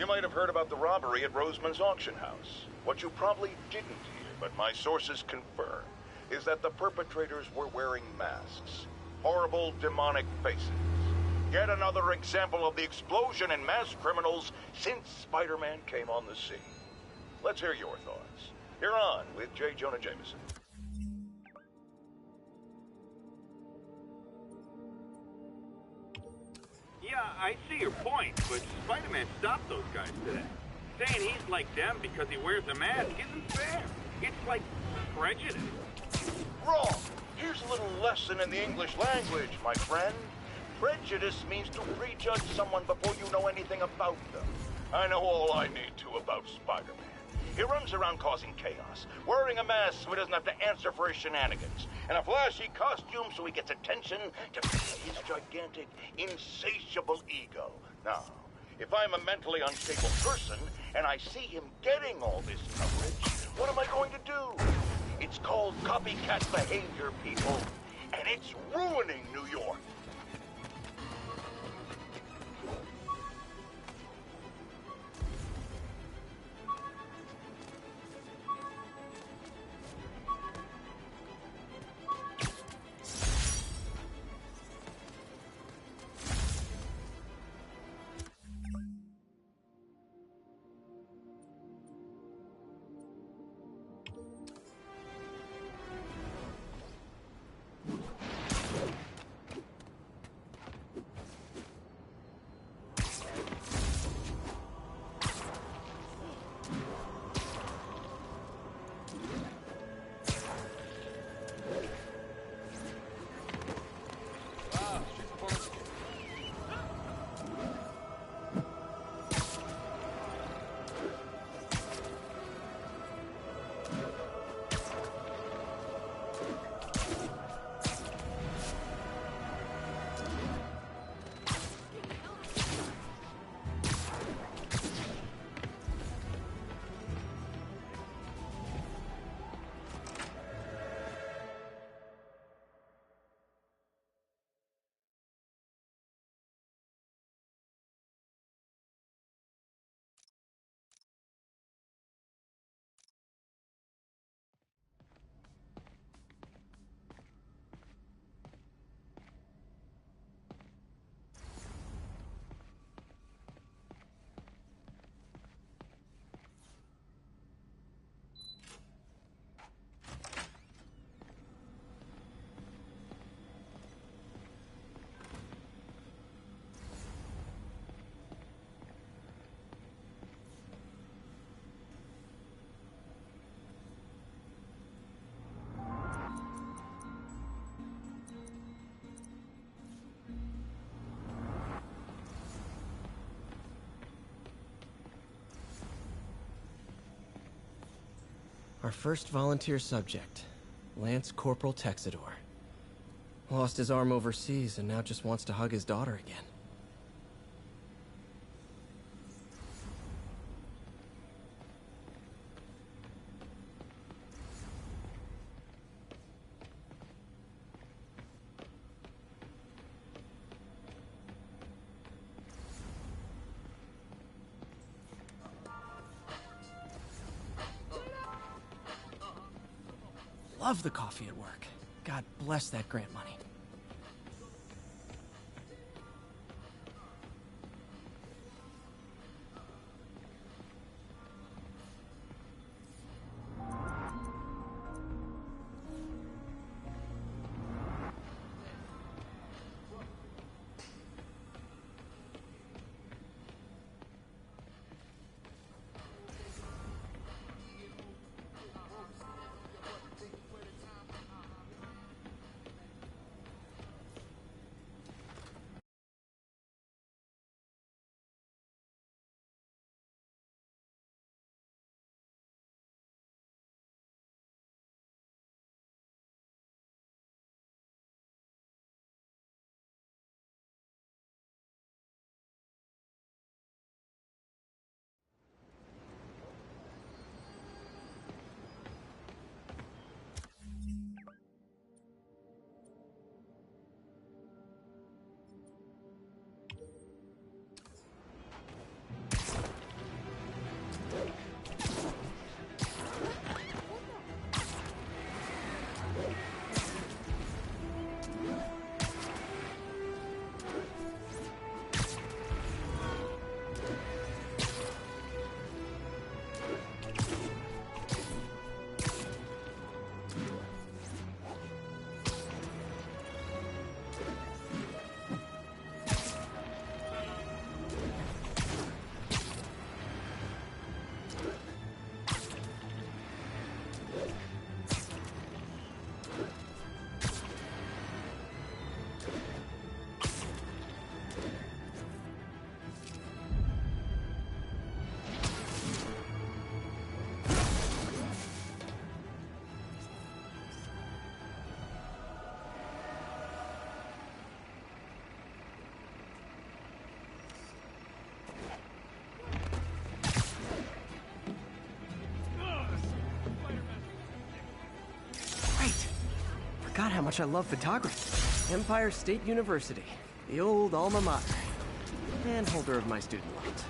might have heard about the robbery at Roseman's auction house. What you probably didn't hear, but my sources confirm, is that the perpetrators were wearing masks. Horrible, demonic faces. Yet another example of the explosion in mass criminals since Spider-Man came on the scene. Let's hear your thoughts. You're on with J. Jonah Jameson. Yeah, I see your point, but Spider-Man stopped those guys today. Saying he's like them because he wears a mask isn't fair. It's like prejudice. Wrong! Here's a little lesson in the English language, my friend. Prejudice means to prejudge someone before you know anything about them. I know all I need to about Spider-Man. He runs around causing chaos, wearing a mask so he doesn't have to answer for his shenanigans, and a flashy costume so he gets attention to feed his gigantic, insatiable ego. Now, if I'm a mentally unstable person and I see him getting all this coverage, what am I going to do? It's called copycat behavior, people, and it's ruining New York. Our first volunteer subject, Lance Corporal Texador. Lost his arm overseas and now just wants to hug his daughter again. Love the coffee at work. God bless that grant money. forgot how much I love photography. Empire State University, the old alma mater, and holder of my student loans.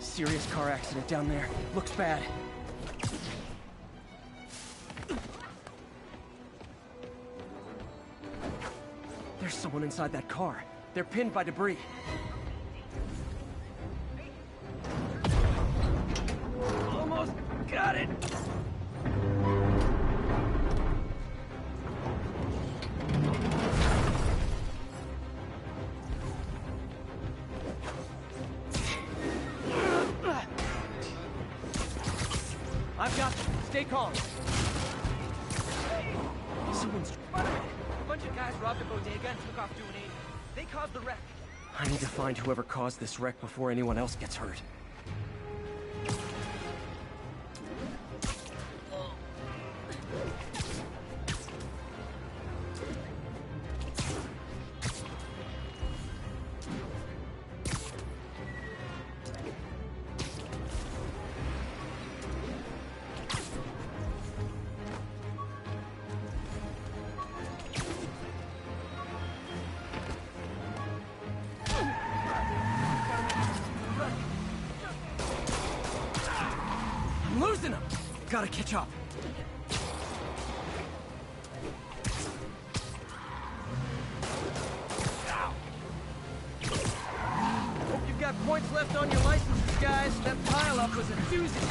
Serious car accident down there. Looks bad. There's someone inside that car. They're pinned by debris. Almost got it. I've got you. Stay calm. Someone's... Spider-Man! A bunch of guys robbed a bodega and took off doing 80. They caused the wreck. I need to find whoever caused this wreck before anyone else gets hurt. I'm losing them! Gotta catch up. Hope you've got points left on your licenses, guys. That pile-up was a doozy.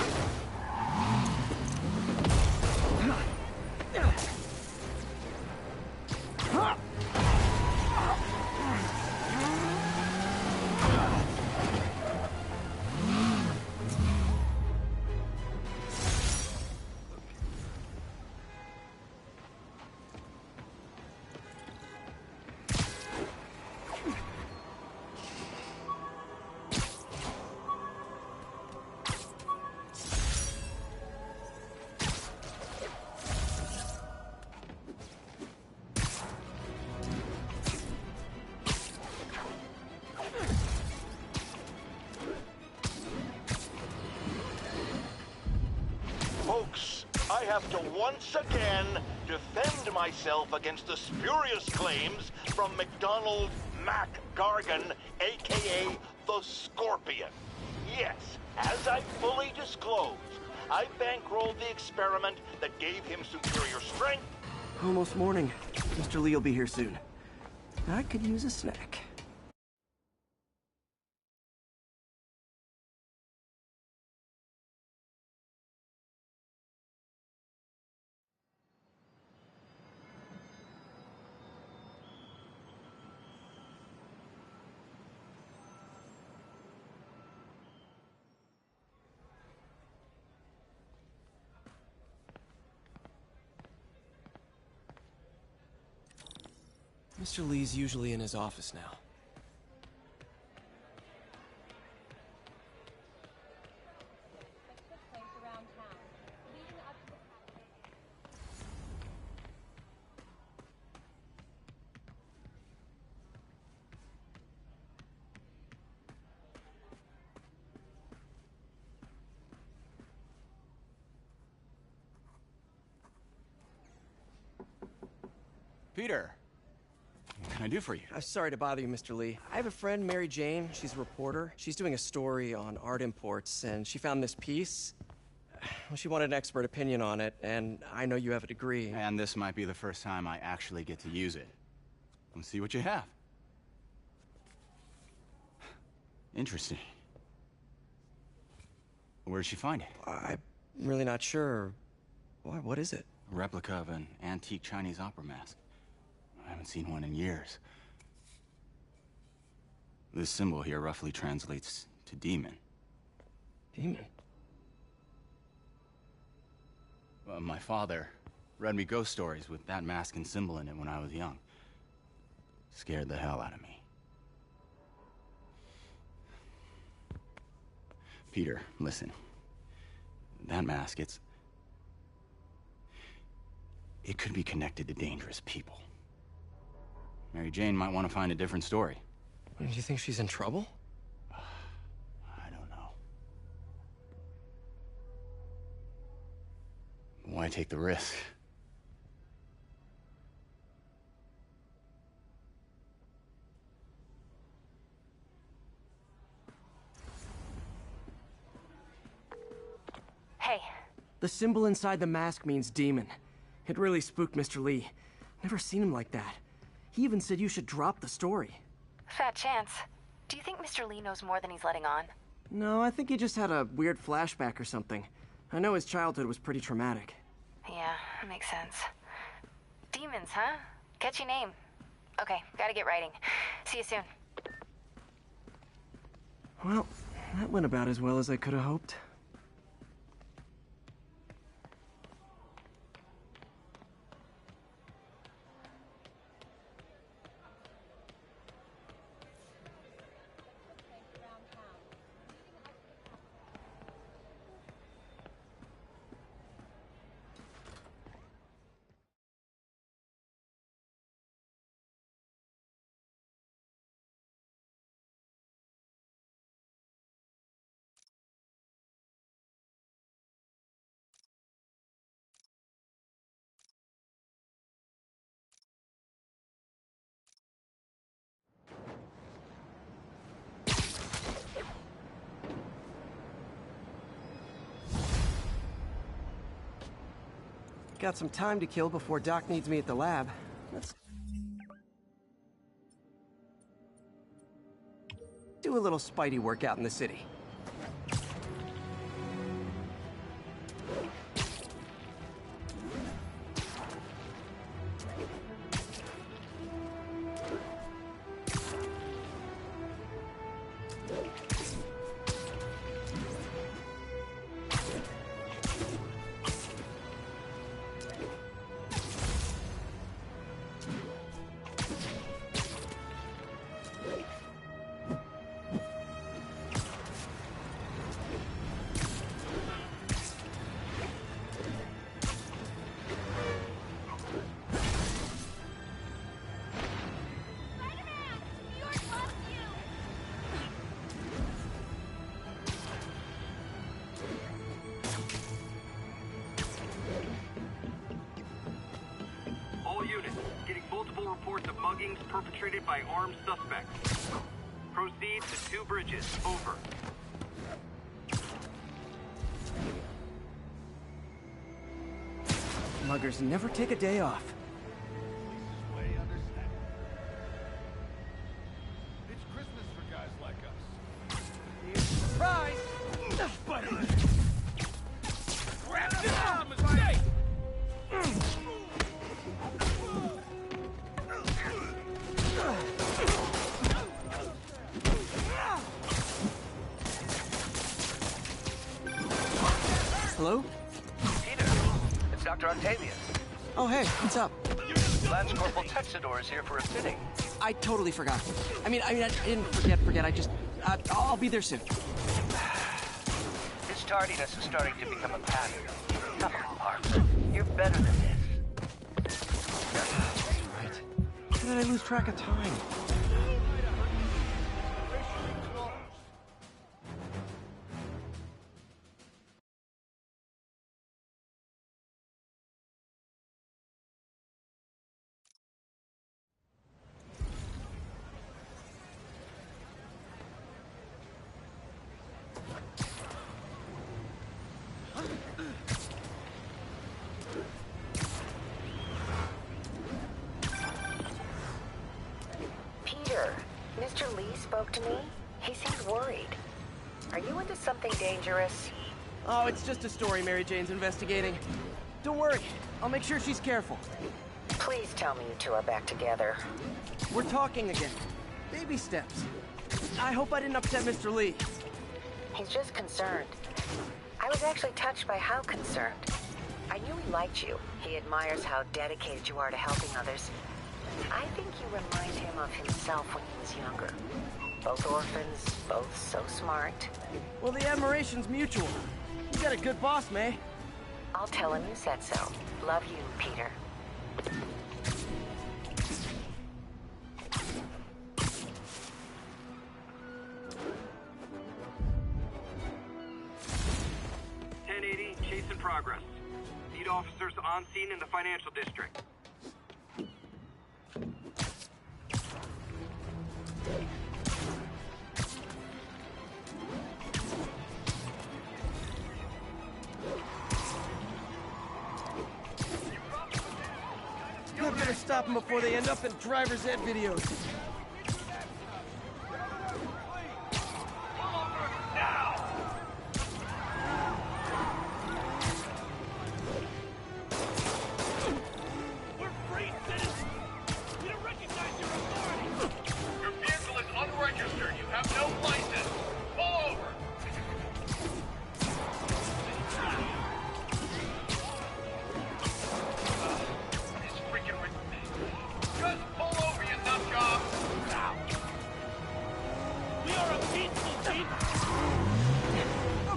Folks, I have to once again defend myself against the spurious claims from McDonald Mac Gargan, aka the Scorpion. Yes, as I fully disclosed, I bankrolled the experiment that gave him superior strength. Almost morning. Mr. Lee will be here soon. I could use a snack. Mr. Lee's usually in his office now. Peter, what can I do for you? Sorry to bother you, Mr. Lee. I have a friend, Mary Jane. She's a reporter. She's doing a story on art imports, and she found this piece. Well, she wanted an expert opinion on it, and I know you have a degree. And this might be the first time I actually get to use it. Let's see what you have. Interesting. Where'd she find it? I'm really not sure. Why, what is it? A replica of an antique Chinese opera mask. I haven't seen one in years. This symbol here roughly translates to demon. Demon? My father read me ghost stories with that mask and symbol in it when I was young. Scared the hell out of me. Peter, listen. That mask, it could be connected to dangerous people. Mary Jane might want to find a different story. Do you think she's in trouble? I don't know. Why take the risk? Hey. The symbol inside the mask means demon. It really spooked Mr. Lee. Never seen him like that. He even said you should drop the story. Fat chance. Do you think Mr. Lee knows more than he's letting on? No, I think he just had a weird flashback or something. I know his childhood was pretty traumatic. Yeah, that makes sense. Demons, huh? Catchy name. Okay, gotta get writing. See you soon. Well, that went about as well as I could have hoped. Got some time to kill before Doc needs me at the lab. Let's do a little Spidey workout in the city. Reports of muggings perpetrated by armed suspects. Proceed to 2 bridges. Over. Muggers never take a day off. It's Christmas for guys like us. Surprise! Buddy! Grab this arm as I... Hello? Peter, it's Dr. Octavius. Oh, hey, what's up? Lance Corporal Texador is here for a fitting. I totally forgot. I didn't forget. I'll be there soon. His tardiness is starting to become a pattern. Come on, Harper. You're better than this. Right. How did I lose track of time? Peter, Mr. Lee spoke to me. He seems worried. Are you into something dangerous? Oh, it's just a story Mary Jane's investigating. Don't worry, I'll make sure she's careful. Please tell me you two are back together. We're talking again. Baby steps. I hope I didn't upset Mr. Lee. He's just concerned. I was actually touched by how concerned. I knew he liked you. He admires how dedicated you are to helping others. I think you remind him of himself when he was younger. Both orphans, both so smart. Well, the admiration's mutual. You got a good boss, May. I'll tell him you said so. Love you, Peter. Chase in progress. Need officers on scene in the financial district. I better stop them before they end up in driver's ed videos.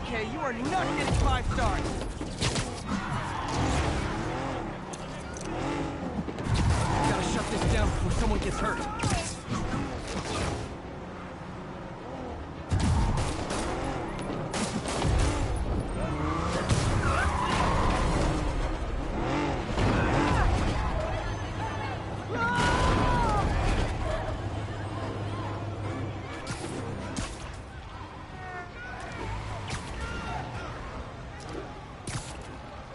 Okay, you are not getting 5 stars. Gotta shut this down before someone gets hurt.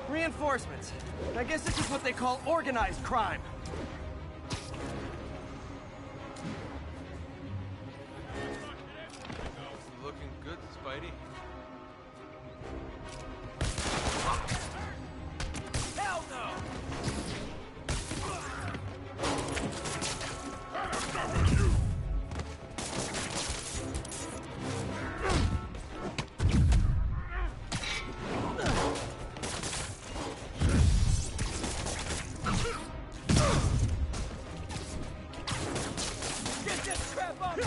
Reinforcements. I guess this is what they call organized crime. Looking good, Spidey. Hell no! Get this crap off me!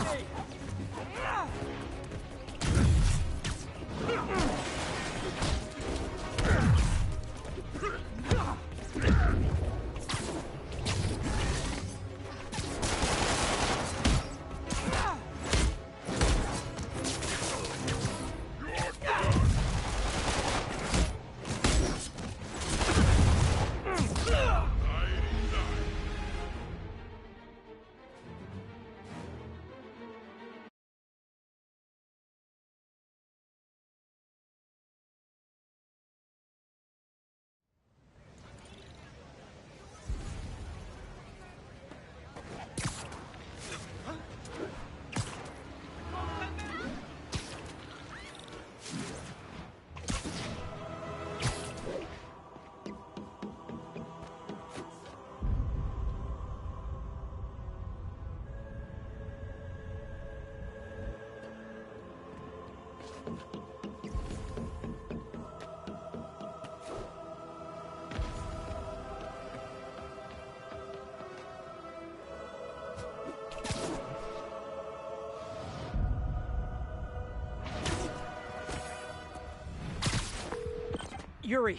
Yuri,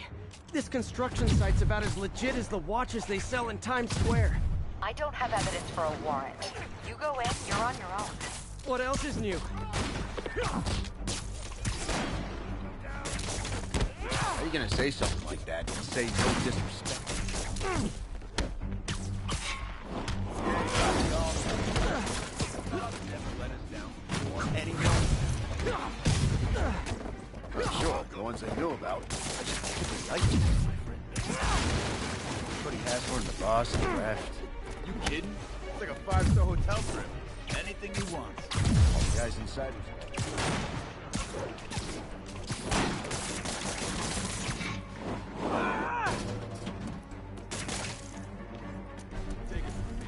this construction site's about as legit as the watches they sell in Times Square. I don't have evidence for a warrant. You go in, you're on your own. What else is new? How are you gonna say something like that and say no disrespect? Sure, the ones I knew about. I just like you, my friend. But he has one the boss and the raft. You kidding? It's like a 5-star hotel trip. Anything you want. All the guys inside was Take it from me.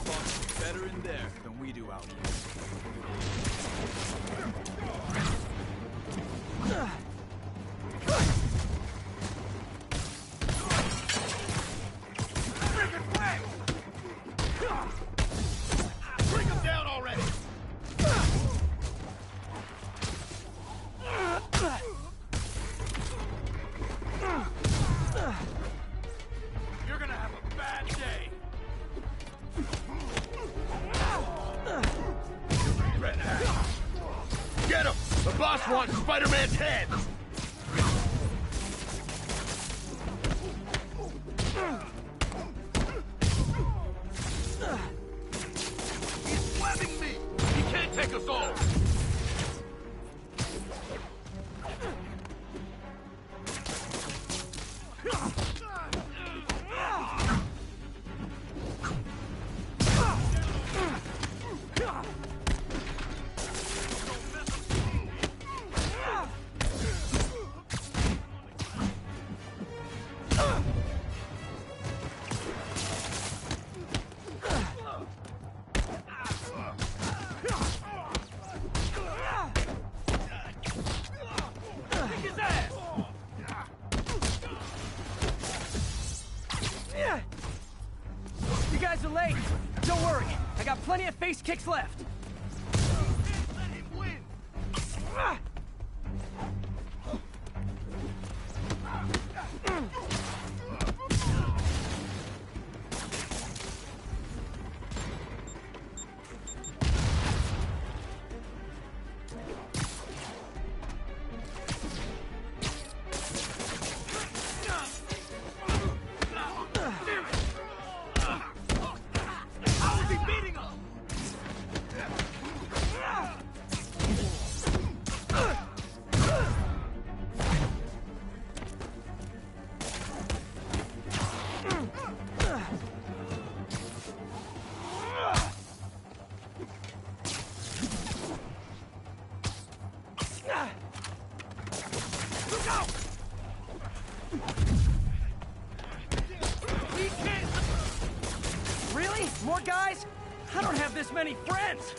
Boss is better in there than we do out here. boss wants Spider-Man's head! He's webbing me! He can't take us all! You guys are late. Don't worry. I got plenty of face kicks left. Let him win! How is he beating us? Look out! We can't. Really? More guys? I don't have this many friends.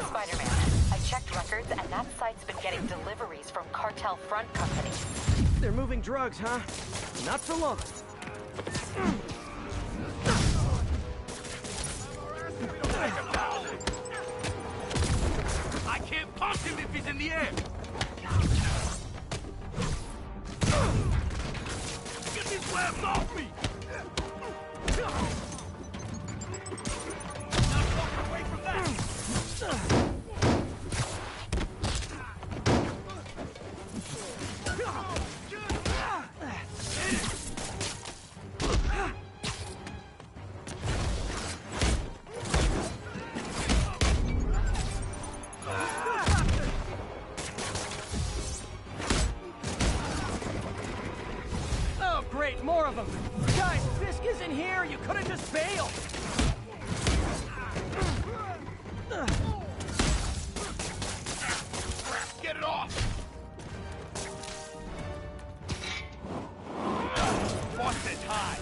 Spider-Man, I checked records, and that site's been getting deliveries from cartel front companies. They're moving drugs, huh? Not for long. I can't punch him if he's in the air! Get these webs off me! Not walking away from that! Oh, great, more of them. Guys, Fisk isn't here. You could have just bailed. Get it off! Busted high!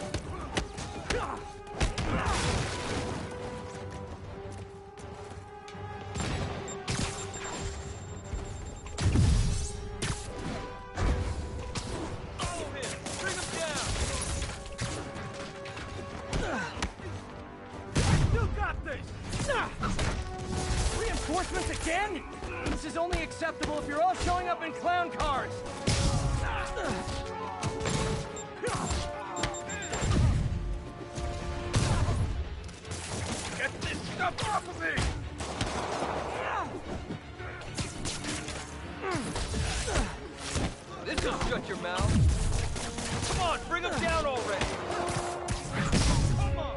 You got this! Reinforcements again? This is only acceptable if you're all showing up in clown cars. Get this stuff off of me! This'll shut your mouth. Come on, bring them down already. Come on.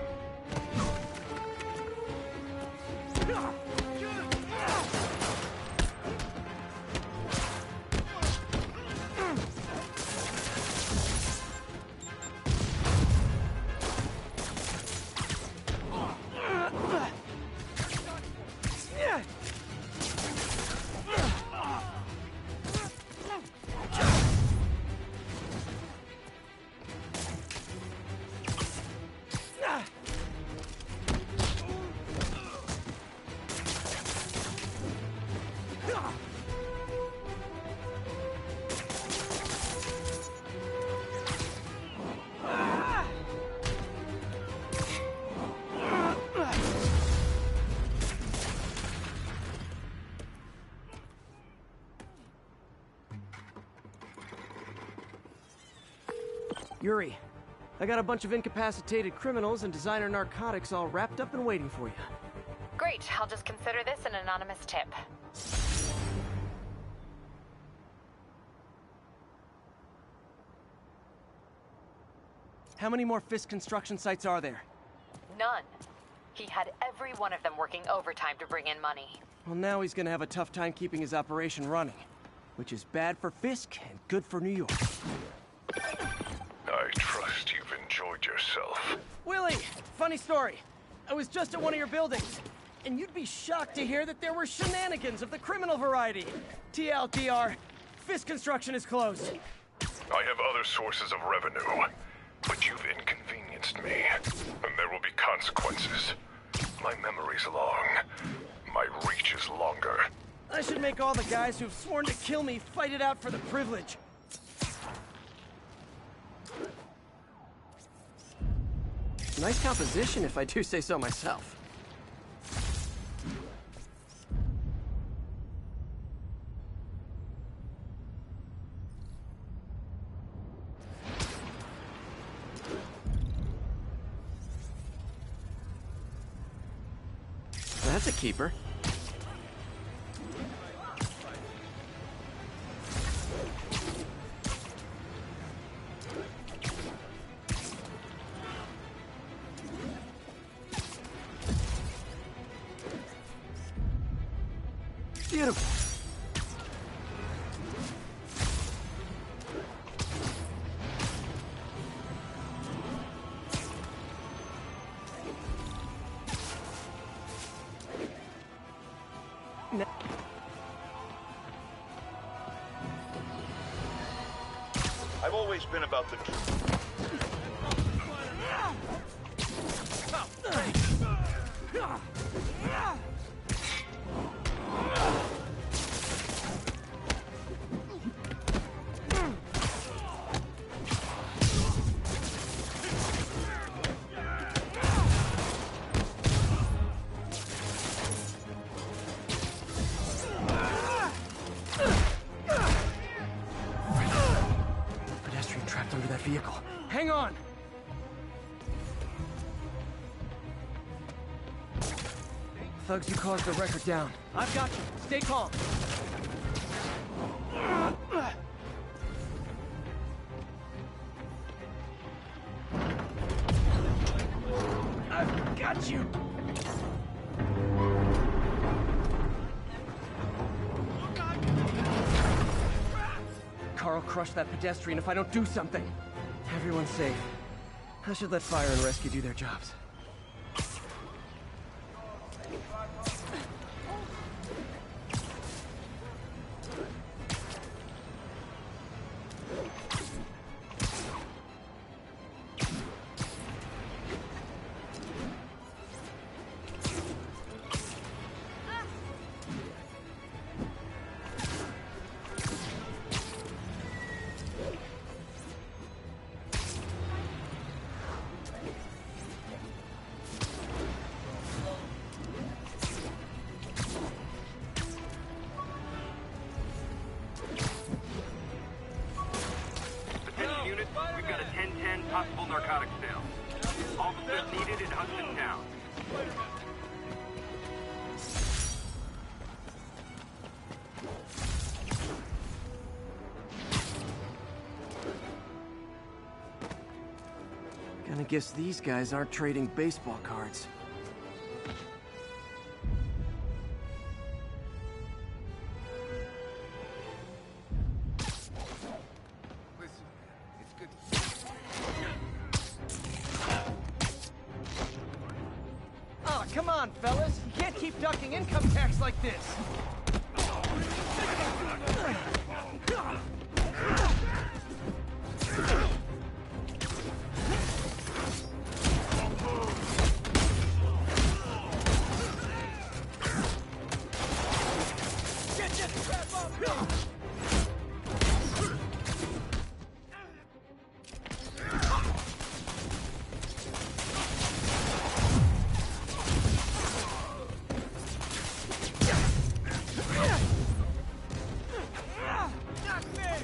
Yuri, I got a bunch of incapacitated criminals and designer narcotics all wrapped up and waiting for you. Great, I'll just consider this an anonymous tip. How many more Fisk construction sites are there? None. He had every one of them working overtime to bring in money. Well, now he's gonna have a tough time keeping his operation running, which is bad for Fisk and good for New York. I trust you've enjoyed yourself. Willie, funny story. I was just at one of your buildings, and you'd be shocked to hear that there were shenanigans of the criminal variety. TLDR, Fisk construction is closed. I have other sources of revenue, but you've inconvenienced me, and there will be consequences. My memory's long. My reach is longer. I should make all the guys who've sworn to kill me fight it out for the privilege. Nice composition, if I do say so myself. That's a keeper. Beautiful. I've always been about the truth. Pedestrian trapped under that vehicle. Hang on! Thugs, you caused the record down. I've got you. Stay calm. I've got you. Carl crushed that pedestrian if I don't do something. Everyone's safe. I should let fire and rescue do their jobs. Possible narcotics sale. Officers needed in Hudson Town. Gonna guess these guys aren't trading baseball cards. Come on, fellas. You can't keep ducking income tax like this. Get this crap off me! Knock me!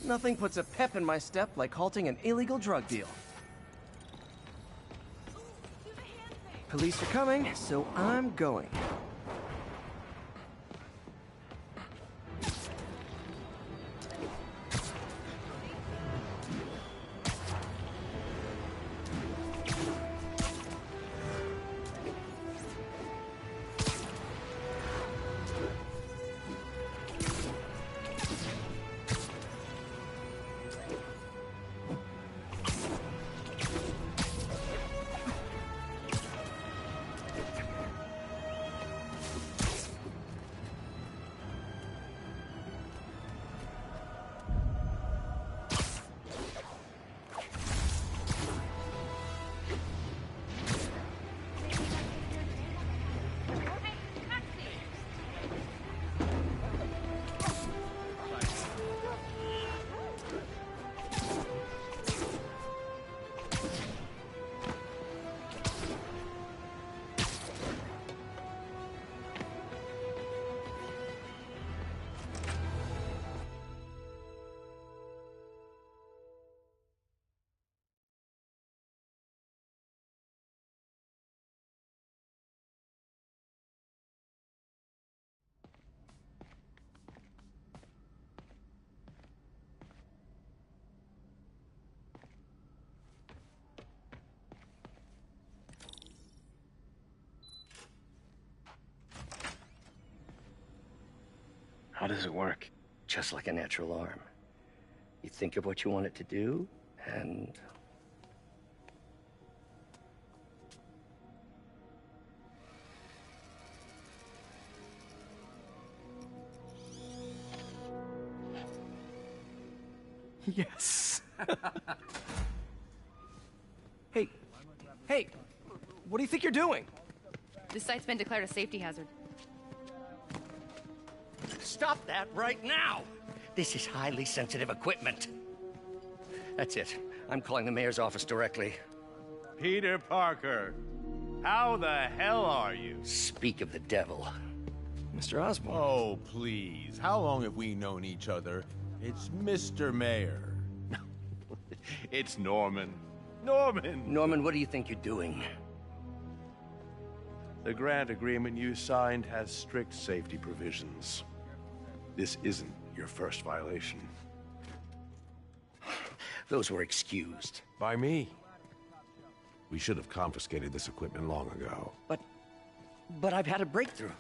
Nothing puts a pep in my step like halting an illegal drug deal. Police are coming, so I'm going. How does it work? Just like a natural arm. You think of what you want it to do, and... Yes. Hey, what do you think you're doing? This site's been declared a safety hazard. Stop that right now! This is highly sensitive equipment. That's it. I'm calling the mayor's office directly. Peter Parker, how the hell are you? Speak of the devil. Mr. Osborn. Oh, please. How long have we known each other? It's Mr. Mayor. It's Norman. Norman, what do you think you're doing? The grant agreement you signed has strict safety provisions. This isn't your first violation. Those were excused. By me. We should have confiscated this equipment long ago. But I've had a breakthrough.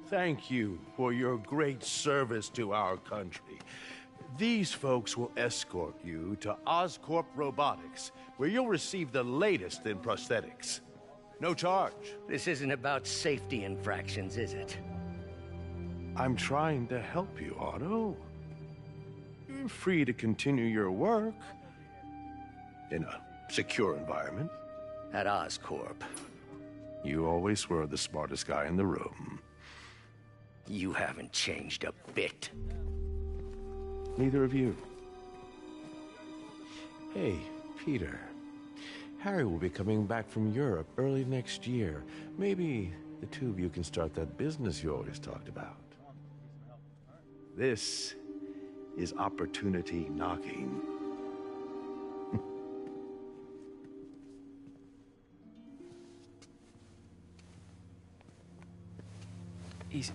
Thank you for your great service to our country. These folks will escort you to Oscorp Robotics, where you'll receive the latest in prosthetics. No charge. This isn't about safety infractions, is it? I'm trying to help you, Otto. You're free to continue your work in a secure environment. At Oscorp. You always were the smartest guy in the room. You haven't changed a bit. Neither of you. Hey, Peter. Harry will be coming back from Europe early next year. Maybe the two of you can start that business you always talked about. This is opportunity knocking.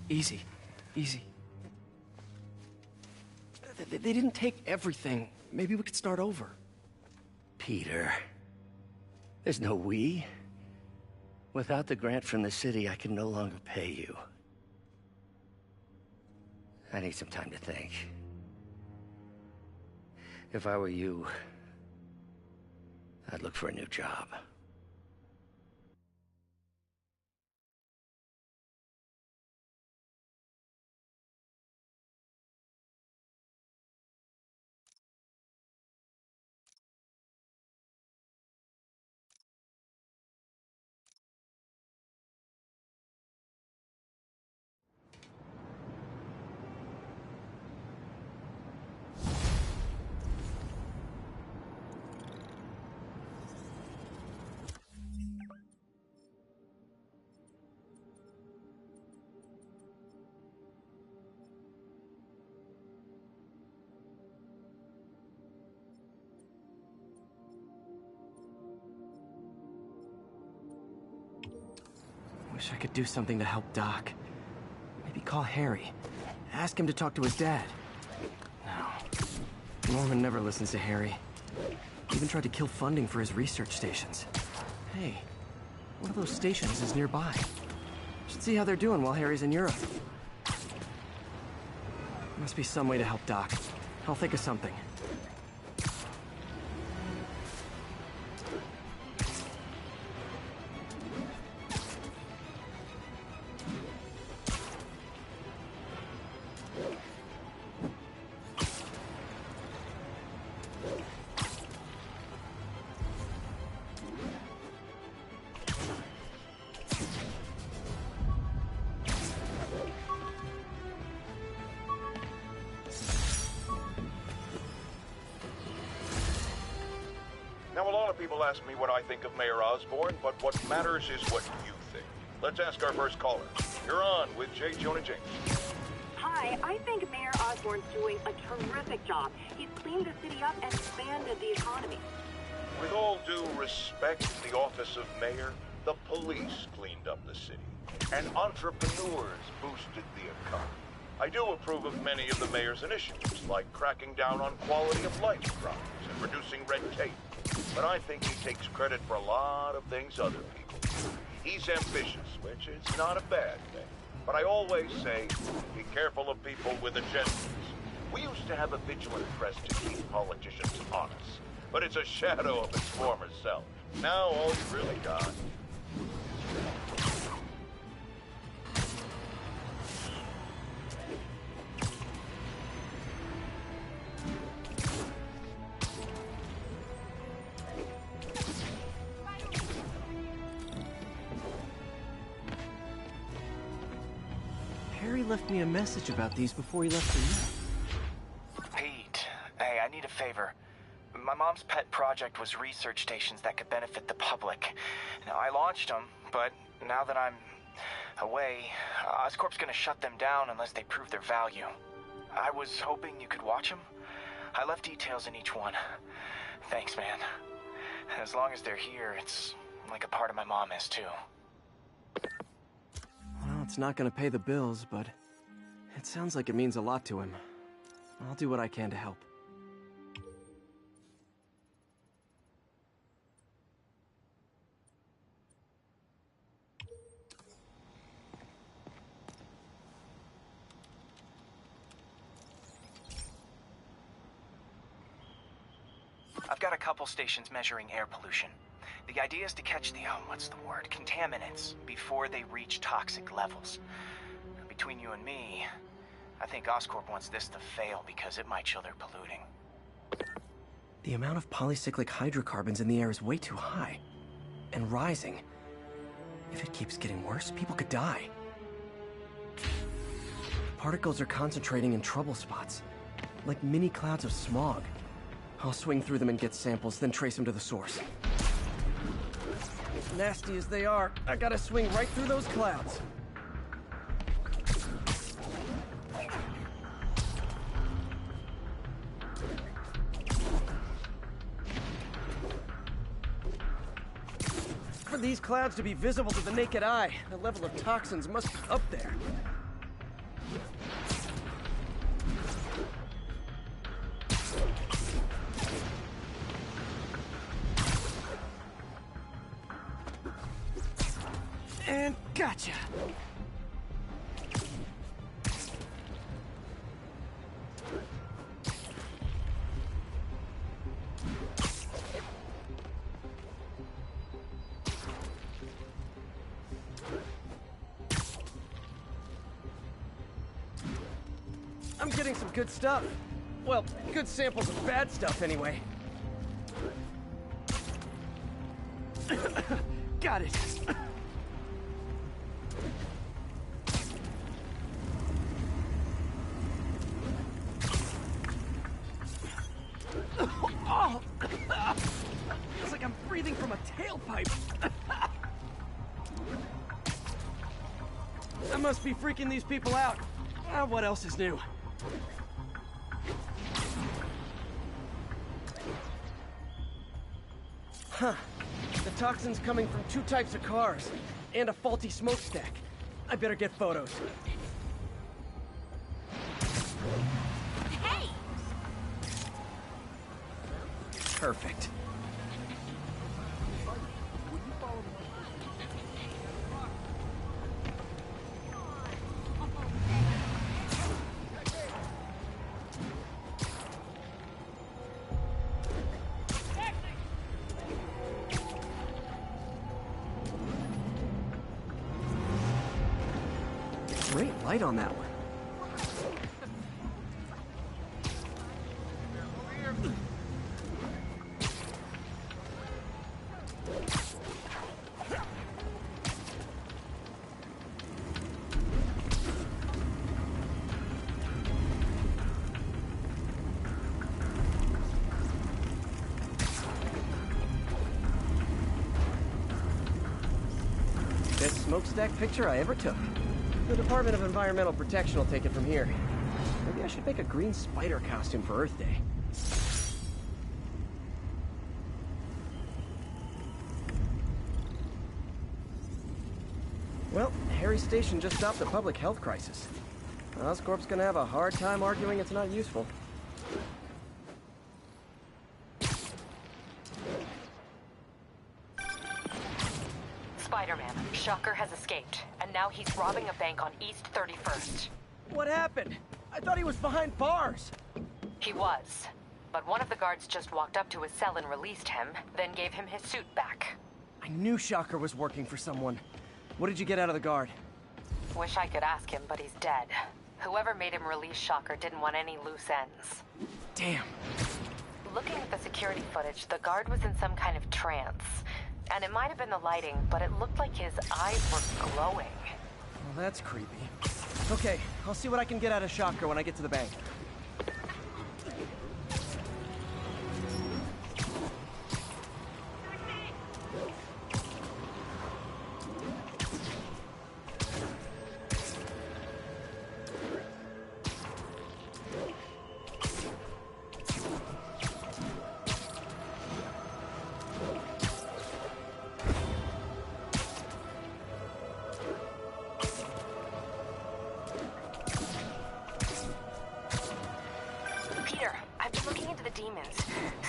Easy. They didn't take everything. Maybe we could start over. Peter, there's no we. Without the grant from the city, I can no longer pay you. I need some time to think. If I were you, I'd look for a new job. Wish I could do something to help Doc. Maybe call Harry. Ask him to talk to his dad. No. Norman never listens to Harry. Even tried to kill funding for his research stations. Hey, one of those stations is nearby. Should see how they're doing while Harry's in Europe. Must be some way to help Doc. I'll think of something. Now, a lot of people ask me what I think of Mayor Osborn, but what matters is what you think. Let's ask our first caller. You're on with J. Jonah James. Hi, I think Mayor Osborn's doing a terrific job. He's cleaned the city up and expanded the economy. With all due respect to the office of mayor, the police cleaned up the city, and entrepreneurs boosted the economy. I do approve of many of the mayor's initiatives, like cracking down on quality of life crimes and reducing red tape. But I think he takes credit for a lot of things other people do. He's ambitious, which is not a bad thing. But I always say, be careful of people with agendas. We used to have a vigilant press to keep politicians honest, but it's a shadow of its former self. Now all you really got. Harry left me a message about these before he left for you. Pete, hey, I need a favor. My mom's pet project was research stations that could benefit the public. Now, I launched them, but now that I'm away, Oscorp's gonna shut them down unless they prove their value. I was hoping you could watch them. I left details in each one. Thanks, man. As long as they're here, it's like a part of my mom is, too. Well, it's not gonna pay the bills, but it sounds like it means a lot to him. I'll do what I can to help. I've got a couple stations measuring air pollution. The idea is to catch the, contaminants before they reach toxic levels. Between you and me, I think Oscorp wants this to fail because it might show they're polluting. The amount of polycyclic hydrocarbons in the air is way too high. And rising. If it keeps getting worse, people could die. Particles are concentrating in trouble spots, like mini clouds of smog. I'll swing through them and get samples, then trace them to the source. Nasty as they are, I gotta swing right through those clouds. For these clouds to be visible to the naked eye, the level of toxins must be up there. And gotcha! I'm getting some good stuff. Well, good samples of bad stuff anyway. Got it. Oh! Feels like I'm breathing from a tailpipe. I must be freaking these people out. What else is new? Huh. The toxin's coming from two types of cars. and a faulty smokestack. I better get photos. Hey! Perfect. Great light on that one. Best smokestack picture I ever took. The Department of Environmental Protection will take it from here. Maybe I should make a green spider costume for Earth Day. Well, Harry Station just stopped a public health crisis. Oscorp's gonna have a hard time arguing it's not useful. Spider-Man, Shocker has escaped, and now he's robbing a bank on East 31st. What happened? I thought he was behind bars. He was, but one of the guards just walked up to his cell and released him, then gave him his suit back. I knew Shocker was working for someone. What did you get out of the guard? Wish I could ask him, but he's dead. Whoever made him release Shocker didn't want any loose ends. Damn. Looking at the security footage, the guard was in some kind of trance. And it might have been the lighting, but it looked like his eyes were glowing. Well, that's creepy. Okay, I'll see what I can get out of Shocker when I get to the bank.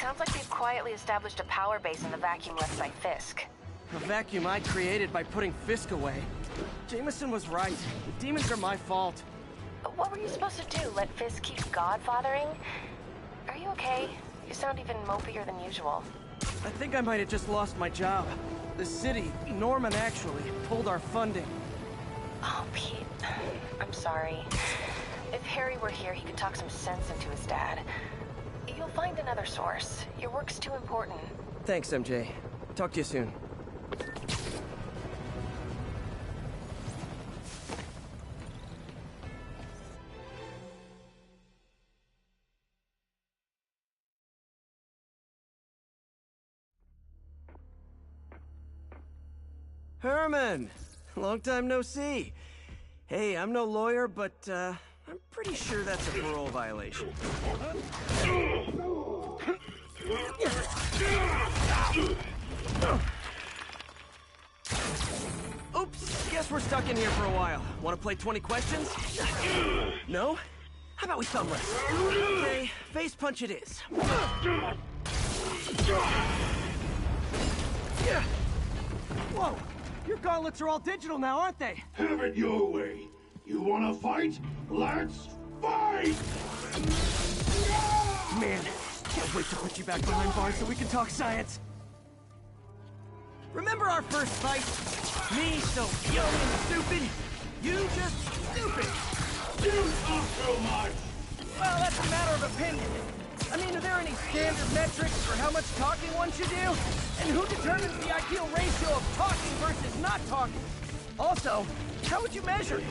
Sounds like they've quietly established a power base in the vacuum left by Fisk. A vacuum I created by putting Fisk away. Jameson was right. The demons are my fault. What were you supposed to do? Let Fisk keep godfathering? Are you okay? You sound even mopier than usual. I think I might have just lost my job. The city, Norman actually, pulled our funding. Oh, Pete. I'm sorry. If Harry were here, he could talk some sense into his dad. You'll find another source. Your work's too important. Thanks, MJ. Talk to you soon. Herman! Long time no see. Hey, I'm no lawyer, but, I'm pretty sure that's a parole violation. Oops, guess we're stuck in here for a while. Want to play 20 questions? No? How about we thumb wrestle? Okay, face punch it is. Whoa! Your gauntlets are all digital now, aren't they? Have it your way. You wanna fight? Let's fight! Man, can't wait to put you back behind bars so we can talk science. Remember our first fight? Me so young and stupid, you just stupid. You talk too much! Well, that's a matter of opinion. I mean, are there any standard metrics for how much talking one should do? And who determines the ideal ratio of talking versus not talking? Also, how would you measure it?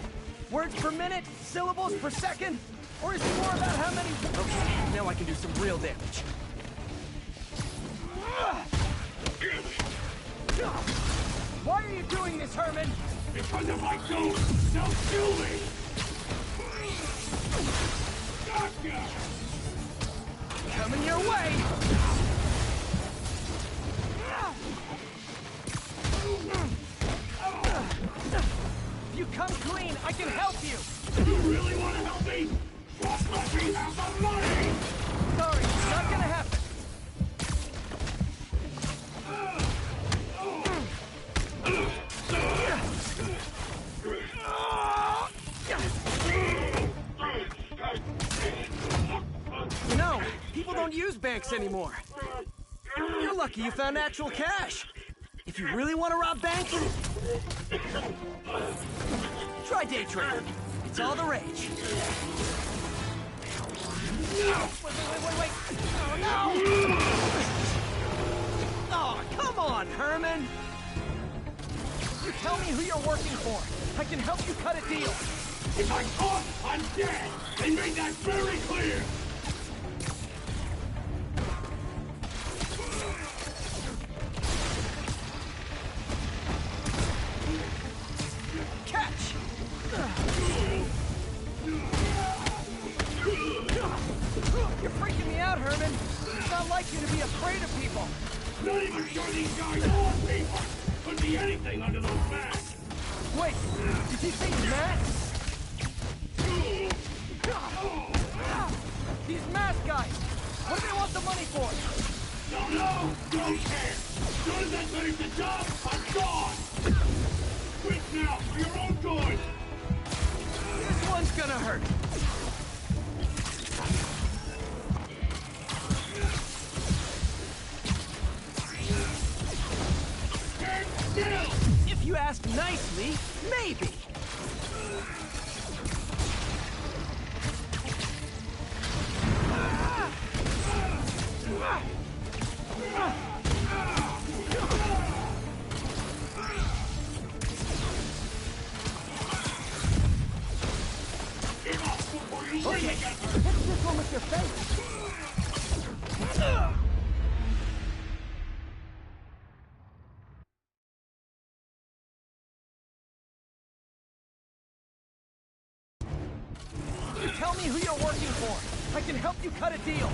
Words per minute? Syllables per second? Or is it more about how many... Okay, now I can do some real damage. Why are you doing this, Herman? Because if I don't, they'll kill me! Gotcha! Coming your way! People don't use banks anymore. You're lucky you found actual cash. If you really want to rob banks, try day trading. It's all the rage. Wait. Oh, no! Oh, come on, Herman! You tell me who you're working for. I can help you cut a deal. If I'm caught, I'm dead! They made that very clear! Catch! You're freaking me out, Herman. It's not like you to be afraid of people. Not even sure these guys are people! Could be anything under those masks! Wait, did you say masks? These mask guys! What do they want the money for? Don't know! Don't care! As soon as I finish the job, I'm gone! Quit now, for your own good! This one's gonna hurt. If you ask nicely, maybe. Okay, hit this one with your face. You tell me who you're working for. I can help you cut a deal.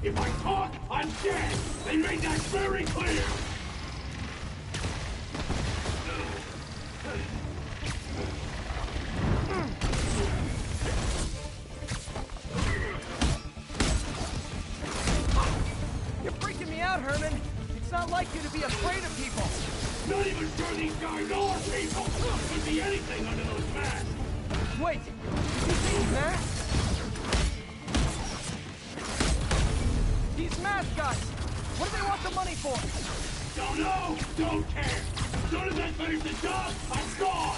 If I talk, I'm dead! They made that very clear! You're freaking me out, Herman. It's not like you to be afraid of people. Not even sure these guys are people! Could be anything under those masks! Wait, did you say masks? These mask guys! What do they want the money for? Don't know! Don't care! As soon as I finish the job, I'm gone!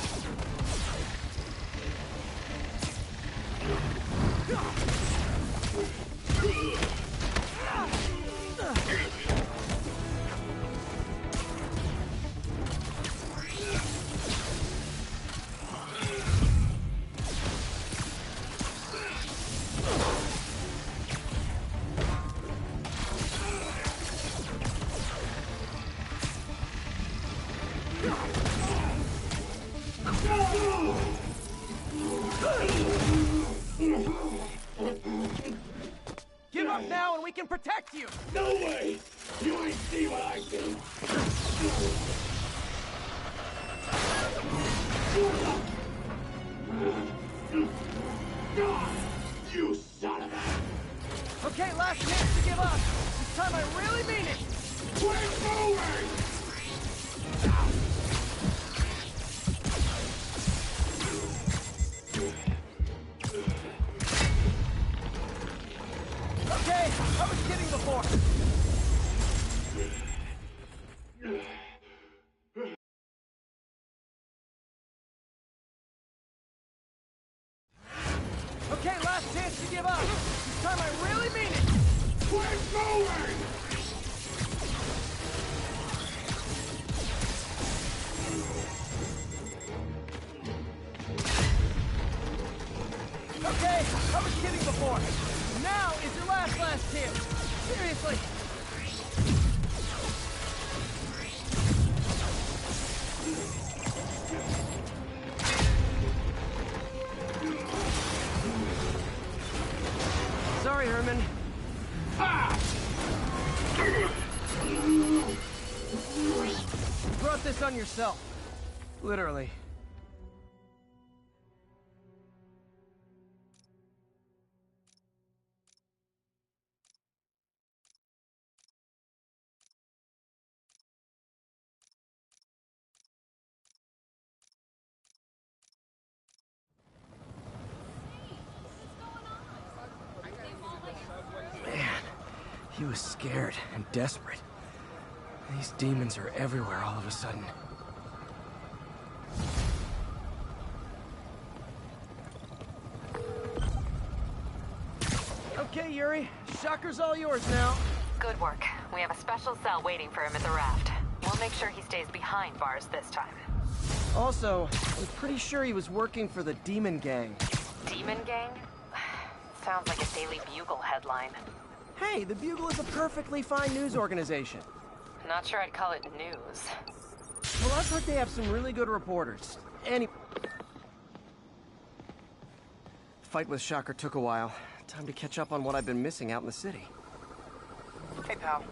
Give up now and we can protect you! No way! You ain't see what I do! God, you son of a... Okay, last chance to give up. This time I really mean it. Quit moving! Okay, I was kidding before. Okay, last chance to give up. This time I really mean it. Quit moving! Okay, I was kidding before. Now is your last chance. Seriously. Sorry, Herman. You brought this on yourself. Literally. He was scared and desperate. These demons are everywhere all of a sudden. Okay, Yuri. Shocker's all yours now. Good work. We have a special cell waiting for him at the raft. We'll make sure he stays behind bars this time. Also, I'm pretty sure he was working for the Demon Gang. Demon Gang? Sounds like a Daily Bugle headline. Hey, the Bugle is a perfectly fine news organization. Not sure I'd call it news. Well, I've heard they have some really good reporters. Fight with Shocker took a while. Time to catch up on what I've been missing out in the city. Hey, pal.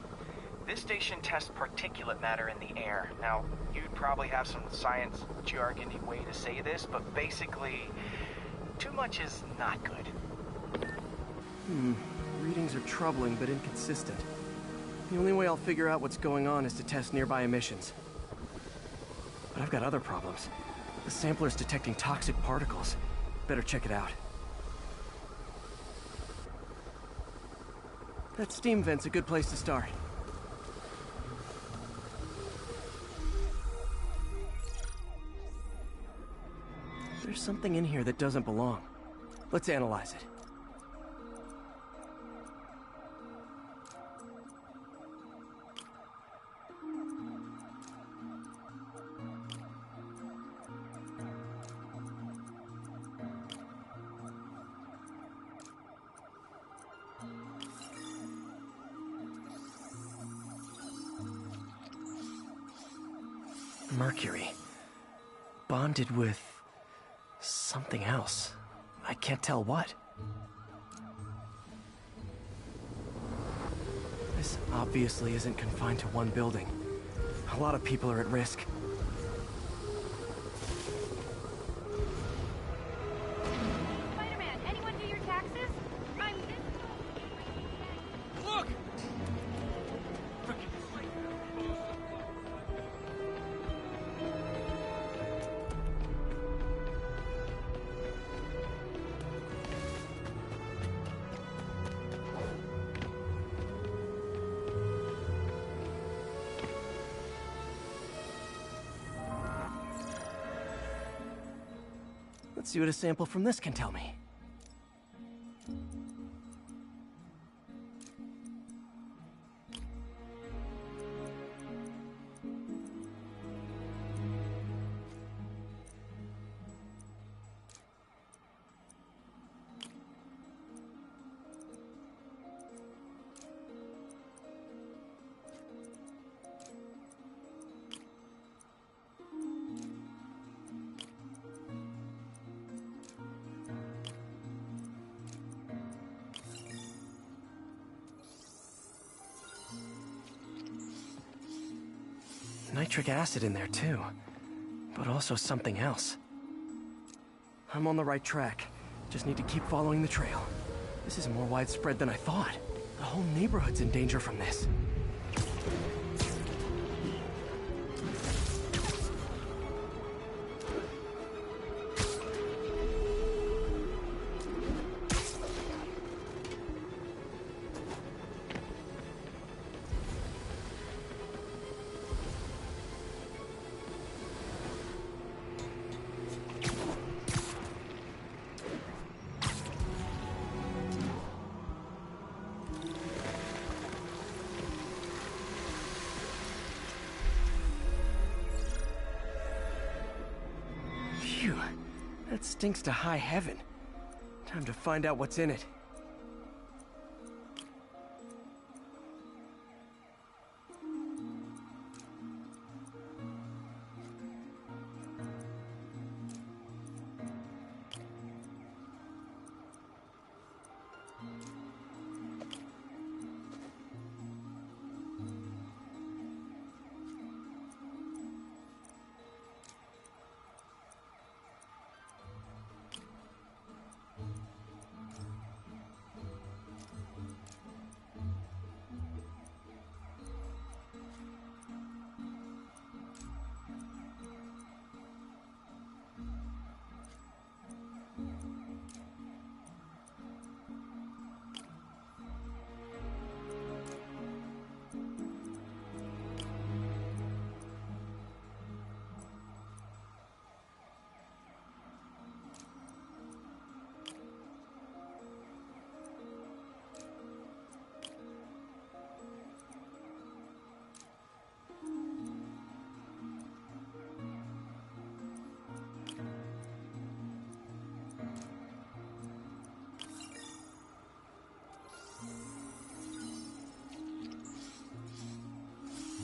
This station tests particulate matter in the air. Now, you'd probably have some science jargony way to say this, but basically, too much is not good. Readings are troubling but inconsistent. The only way I'll figure out what's going on is to test nearby emissions. But I've got other problems. The sampler's detecting toxic particles. Better check it out. That steam vent's a good place to start. There's something in here that doesn't belong. Let's analyze it. Mercury. Bonded with something else. I can't tell what. This obviously isn't confined to one building. A lot of people are at risk. Spider-Man, anyone do your taxes? Look! Let's see what a sample from this can tell me. Nitric acid in there too, but also something else. I'm on the right track. Just need to keep following the trail. This is more widespread than I thought. The whole neighborhood's in danger from this. Phew, that stinks to high heaven. Time to find out what's in it.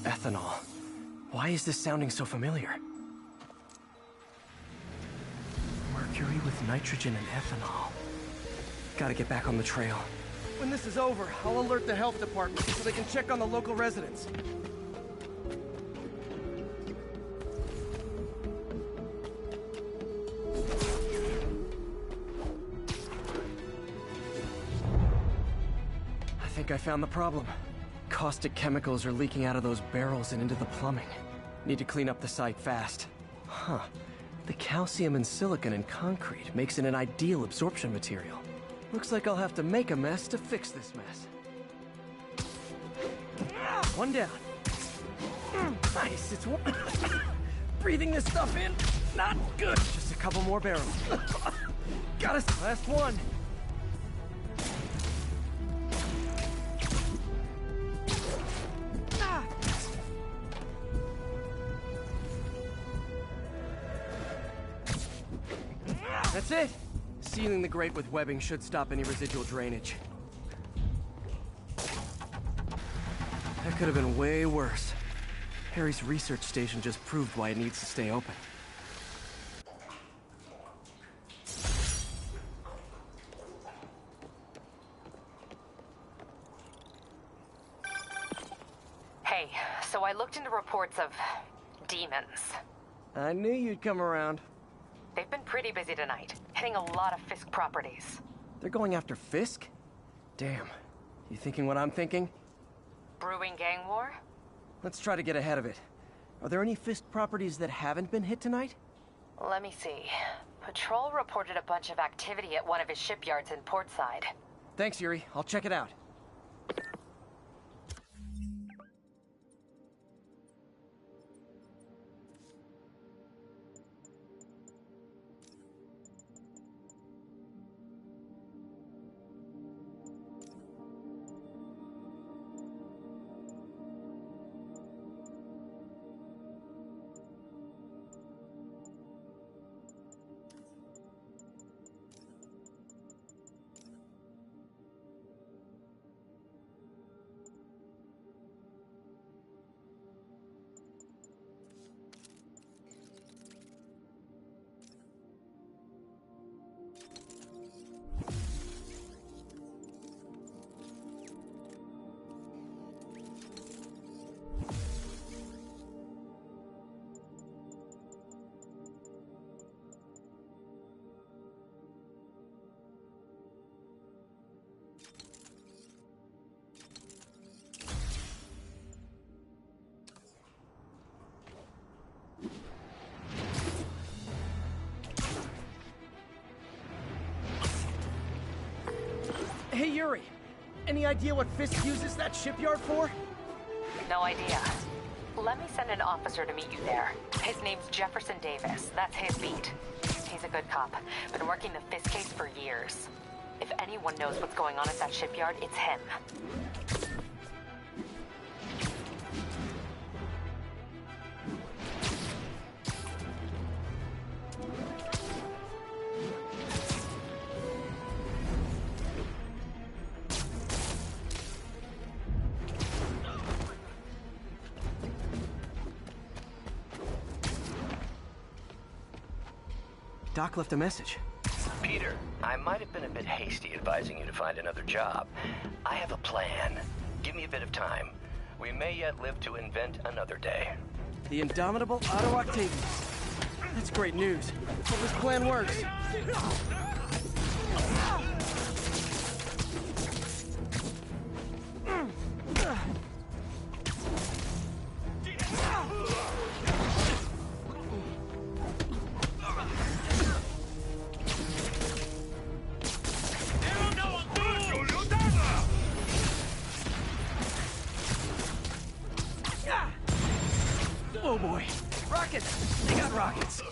Ethanol. Why is this sounding so familiar? Mercury with nitrogen and ethanol. Gotta get back on the trail. When this is over, I'll alert the health department so they can check on the local residents. I think I found the problem. Caustic chemicals are leaking out of those barrels and into the plumbing. Need to clean up the site fast. Huh. The calcium and silicon in concrete makes it an ideal absorption material. Looks like I'll have to make a mess to fix this mess. One down. Nice, it's one. Breathing this stuff in, not good. Just a couple more barrels. Got us, last one. That's it. Sealing the grate with webbing should stop any residual drainage. That could have been way worse. Harry's research station just proved why it needs to stay open. Hey, so I looked into reports of demons. I knew you'd come around. They've been pretty busy tonight, hitting a lot of Fisk properties. They're going after Fisk? Damn. You thinking what I'm thinking? Brewing gang war? Let's try to get ahead of it. Are there any Fisk properties that haven't been hit tonight? Let me see. Patrol reported a bunch of activity at one of his shipyards in Portside. Thanks, Yuri. I'll check it out. Hey, Yuri. Any idea what Fisk uses that shipyard for? No idea. Let me send an officer to meet you there. His name's Jefferson Davis. That's his beat. He's a good cop. Been working the Fisk case for years. If anyone knows what's going on at that shipyard, it's him. Doc left a message. Peter, I might have been a bit hasty advising you to find another job. I have a plan. Give me a bit of time. We may yet live to invent another day. The indomitable Otto Octavius. That's great news. Hope this plan works. Oh boy. Rockets! They got rockets.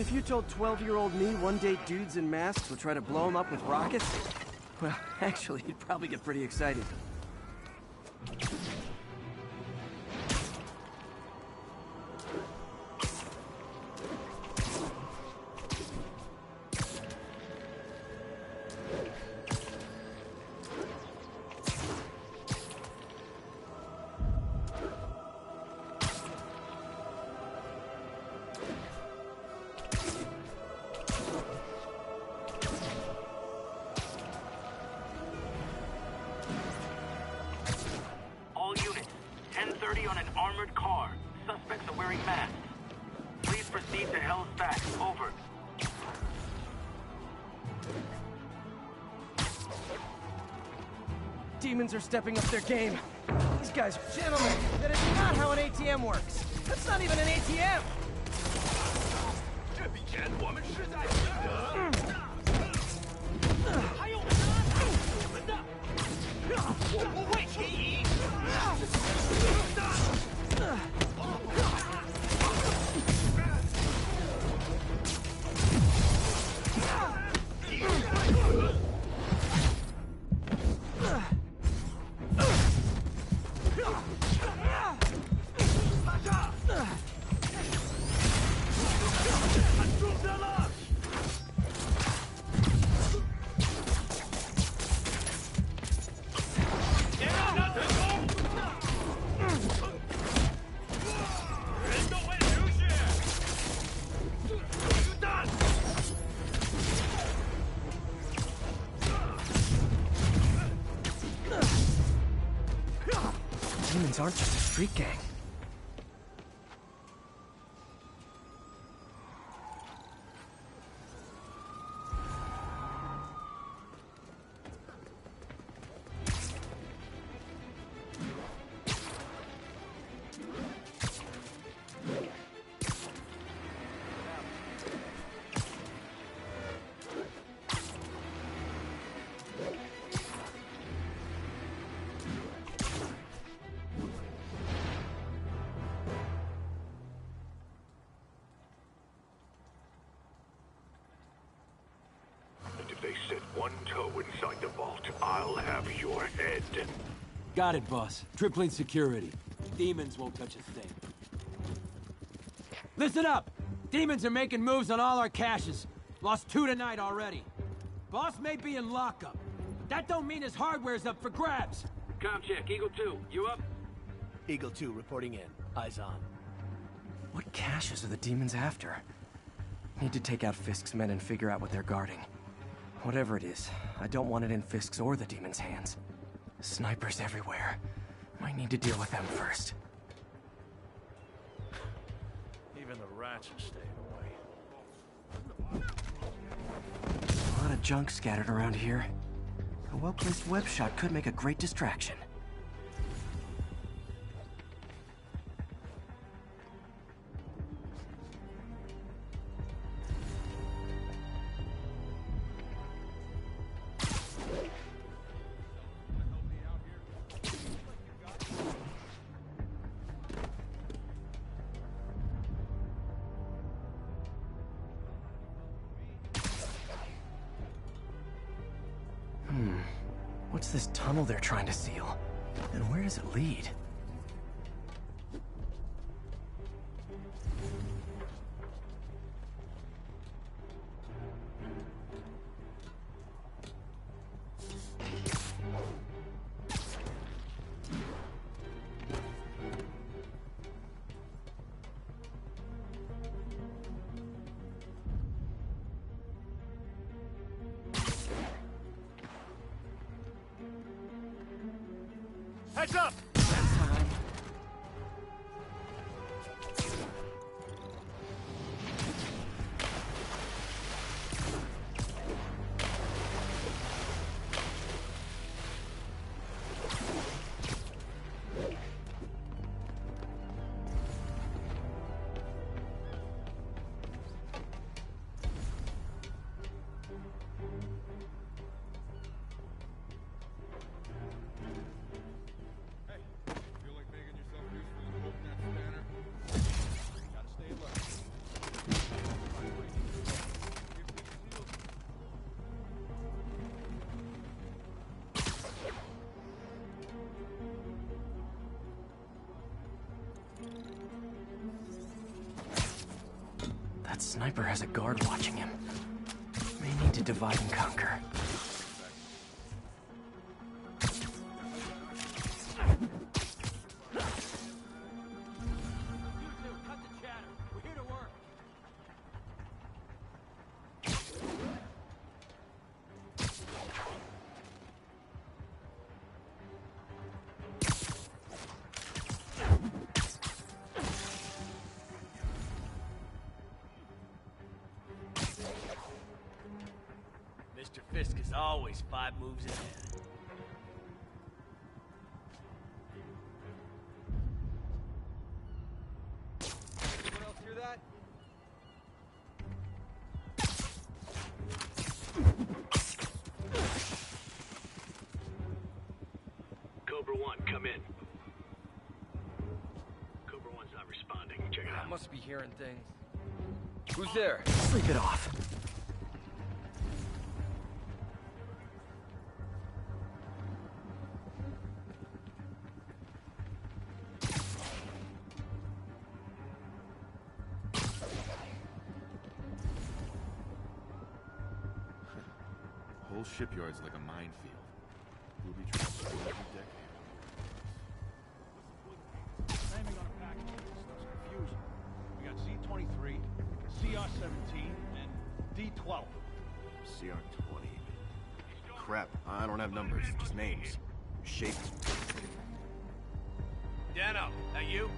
If you told 12-year-old me one day dudes in masks would try to blow him up with rockets, well, actually, he'd probably get pretty excited. On an armored car. Suspects are wearing masks. Please proceed to Hell's Back. Over. Demons are stepping up their game. These guys are gentlemen. That is not how an ATM works. That's not even an ATM. Demons aren't just a street gang. They set one toe inside the vault, I'll have your head. Got it, boss. Tripling security. Demons won't touch a thing. Listen up! Demons are making moves on all our caches. Lost 2 tonight already. Boss may be in lockup, but that don't mean his hardware's up for grabs. Com check, Eagle 2, you up? Eagle 2 reporting in. Eyes on. What caches are the demons after? Need to take out Fisk's men and figure out what they're guarding. Whatever it is, I don't want it in Fisk's or the demons' hands. Snipers everywhere. Might need to deal with them first. Even the rats are staying away. A lot of junk scattered around here. A well-placed web shot could make a great distraction. What's this tunnel they're trying to seal? And where does it lead? Heads up! Sniper has a guard watching him. May need to divide and conquer. Mr. Fisk is always 5 moves ahead. Anyone else hear that? Cobra 1, come in. Cobra 1's not responding. Check it out. I must be hearing things. Who's there? Sleep it off. Whole shipyard's like a minefield. Booby traps every decade. Naming on a package stuff's confusing. We got C-23, CR-17, and D-12. CR-20. Crap, I don't have numbers, just names. Shape. Dano, that you?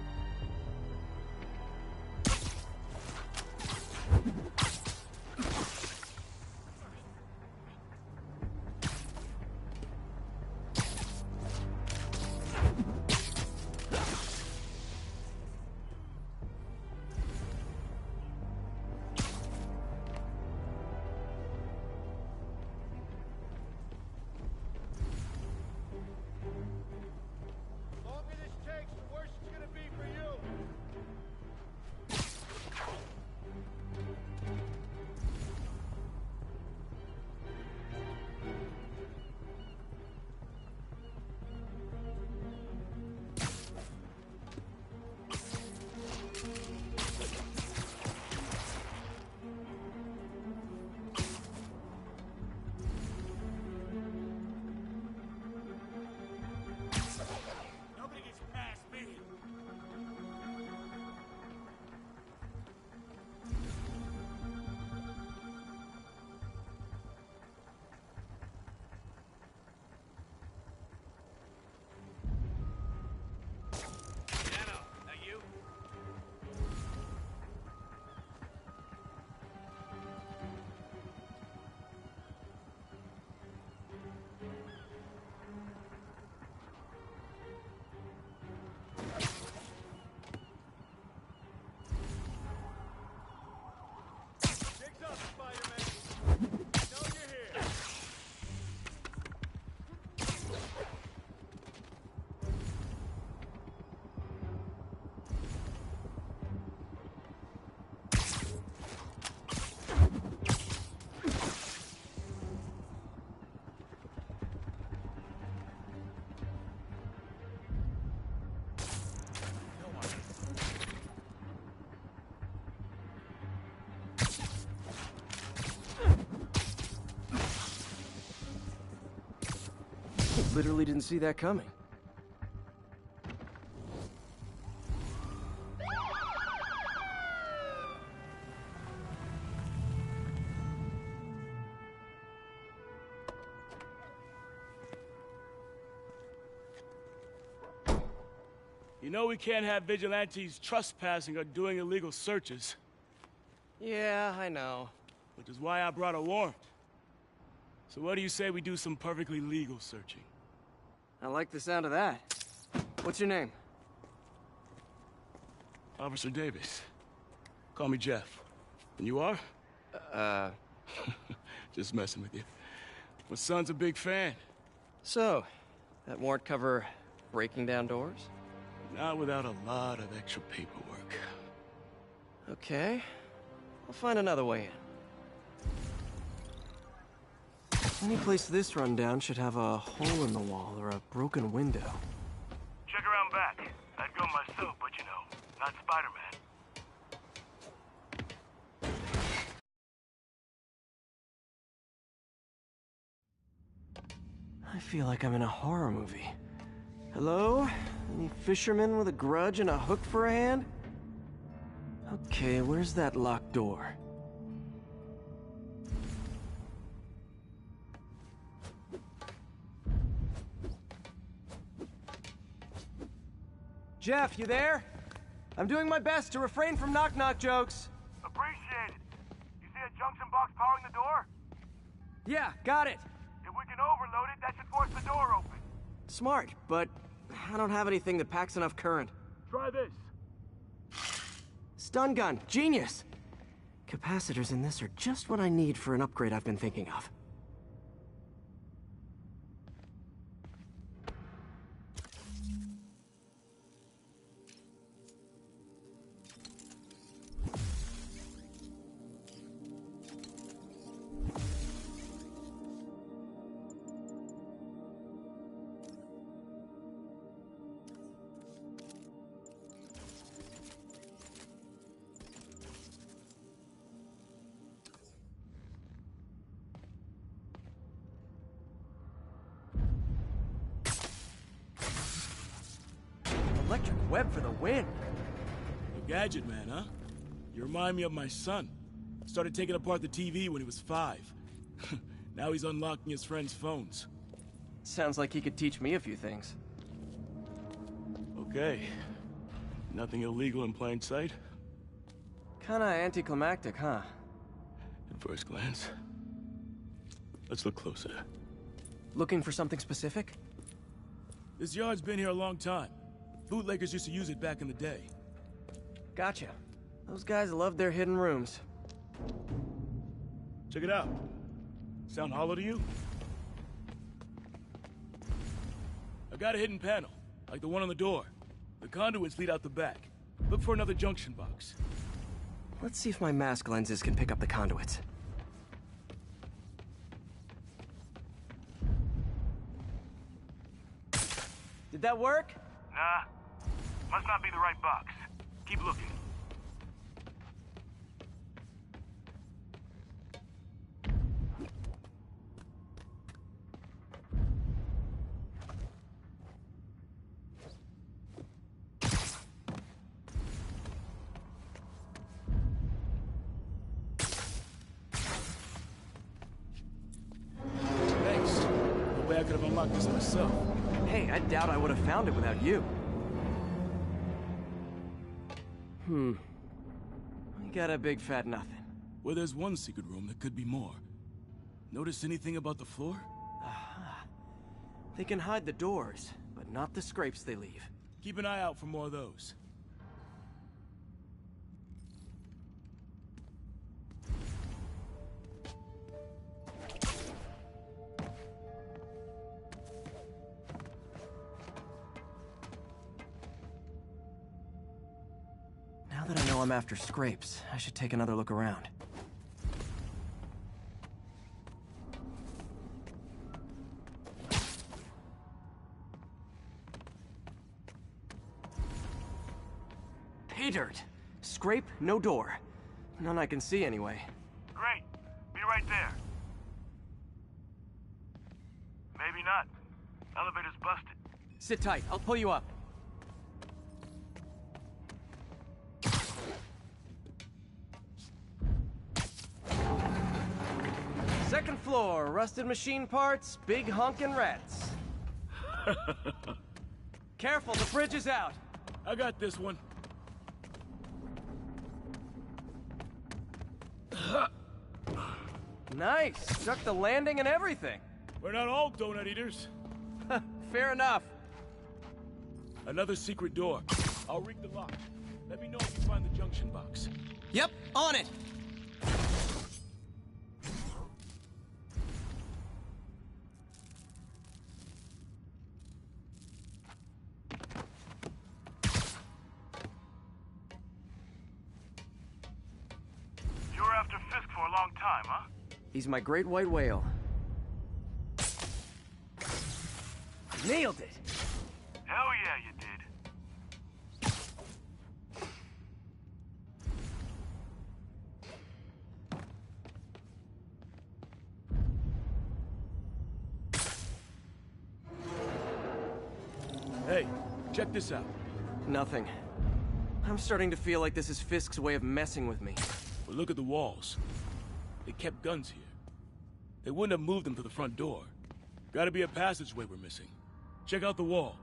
The longer this takes, the worse it's gonna be for you. Nobody gets past me. Dano, that you? Jigs up, Spider-Man. Know you're here. Literally didn't see that coming. You know we can't have vigilantes trespassing or doing illegal searches. Yeah, I know. Which is why I brought a warrant. So what do you say we do some perfectly legal searching? I like the sound of that. What's your name? Officer Davis. Call me Jeff. And you are? Just messing with you. My son's a big fan. So, that warrant cover breaking down doors? Not without a lot of extra paperwork. Okay. I'll find another way in. Any place this rundown should have a hole in the wall or a broken window. Check around back. I'd go myself, but you know, not Spider-Man. feel like I'm in a horror movie. Hello? Any fisherman with a grudge and a hook for a hand? Okay, where's that locked door? Jeff, you there? I'm doing my best to refrain from knock-knock jokes. Appreciate it. You see a junction box powering the door? Yeah, got it. If we can overload it, that should force the door open. Smart, but I don't have anything that packs enough current. Try this. Stun gun, genius! Capacitors in this are just what I need for an upgrade I've been thinking of. Electric web for the win. A gadget man, huh? You remind me of my son. Started taking apart the TV when he was 5. Now he's unlocking his friends' phones. Sounds like he could teach me a few things. Okay. Nothing illegal in plain sight? Kinda anticlimactic, huh? At first glance. Let's look closer. Looking for something specific? This yard's been here a long time. Bootleggers used to use it back in the day. Gotcha. Those guys loved their hidden rooms. Check it out. Sound hollow to you? I got a hidden panel, like the one on the door. The conduits lead out the back. Look for another junction box. Let's see if my mask lenses can pick up the conduits. Did that work? Nah. Must not be the right box. Keep looking. Thanks. No way I could have unlocked this myself. Hey, I doubt I would have found it without you. I got a big fat nothing. Well, there's one secret room that could be more. Notice anything about the floor? Aha. They can hide the doors, but not the scrapes they leave. Keep an eye out for more of those. Now that I know I'm after scrapes, I should take another look around. Pay dirt! Scrape, no door. None I can see anyway. Great. Be right there. Maybe not. Elevator's busted. Sit tight, I'll pull you up. Second floor, rusted machine parts, big honkin' rats. Careful, the bridge is out. I got this one. Nice, struck the landing and everything. We're not all donut eaters. Fair enough. Another secret door. I'll rig the lock. Let me know if you find the junction box. Yep, on it. You were after Fisk for a long time, huh? He's my great white whale. Nailed it. Hell yeah, you did. Hey, check this out. Nothing. I'm starting to feel like this is Fisk's way of messing with me. But look at the walls. They kept guns here. They wouldn't have moved them to the front door. Gotta be a passageway we're missing. Check out the wall.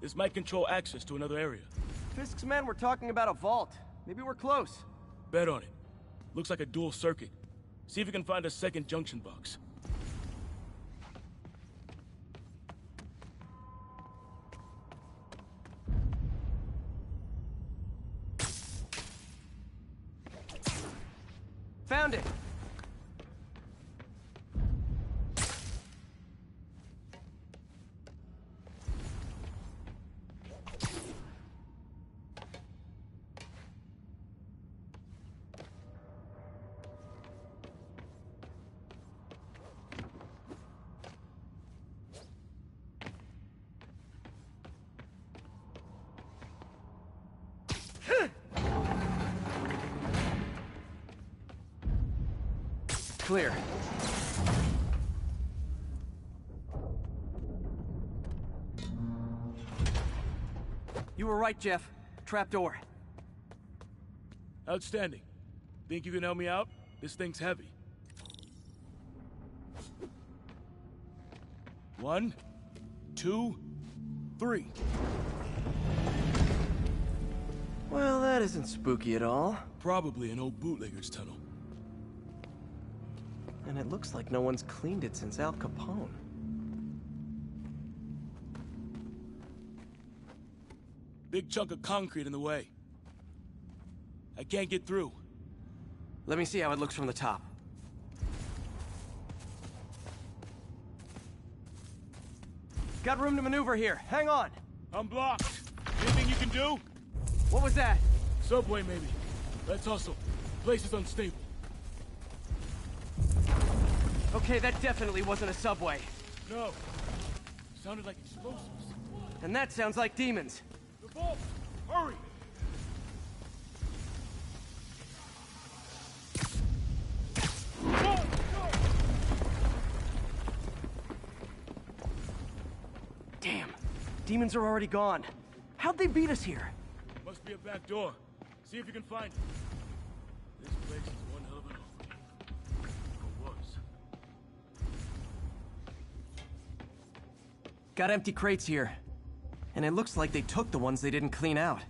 This might control access to another area. Fisk's men were talking about a vault. Maybe we're close. Bet on it. Looks like a dual circuit. See if you can find a second junction box. Found it! Clear. You were right, Jeff. Trapdoor. Outstanding. Think you can help me out? This thing's heavy. 1, 2, 3. Well, that isn't spooky at all. Probably an old bootlegger's tunnel. And it looks like no one's cleaned it since Al Capone. Big chunk of concrete in the way. I can't get through. Let me see how it looks from the top. Got room to maneuver here. Hang on. I'm blocked. Anything you can do? What was that? Subway, maybe. Let's hustle. Place is unstable. Okay, that definitely wasn't a subway. No. Sounded like explosives. And that sounds like demons. The vault! Hurry! Damn. Demons are already gone. How'd they beat us here? Must be a back door. See if you can find it. This place is one hell of an opening. Or was. Got empty crates here. And it looks like they took the ones they didn't clean out.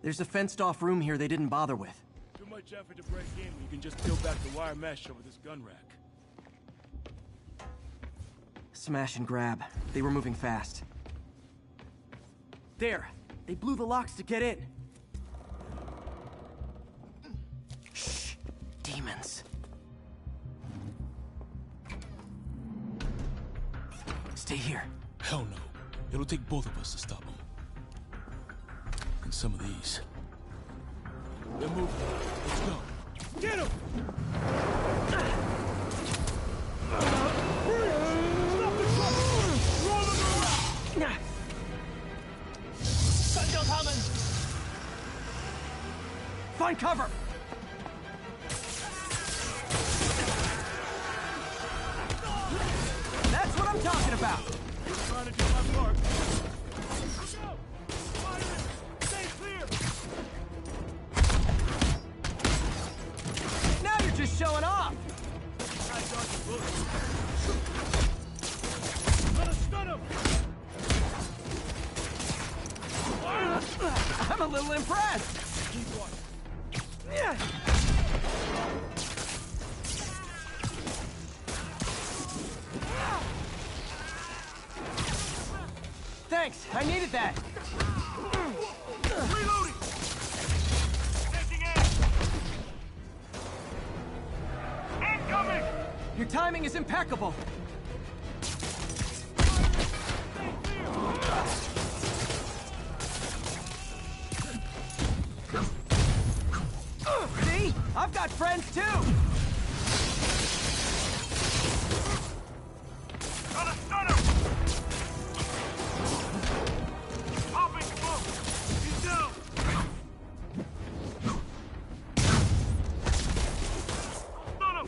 There's a fenced-off room here they didn't bother with. Too much effort to break in when you can just peel back the wire mesh over this gun rack. Smash and grab. They were moving fast. There! They blew the locks to get in. Shh! Demons. Stay here. Hell no. It'll take both of us to stop them. And some of these. They're moving. Let's go. Get them! Find cover! That's what I'm talking about! I'm trying to do my part. Stay clear! Now you're just showing off! Gonna stun him! I'm a little impressed! Keep watching. Yeah. Thanks, I needed that. Reloading! Taking aim! Incoming! Your timing is impeccable. See? I've got friends too! Gotta stun him! Popping smoke! He's down! Stun him!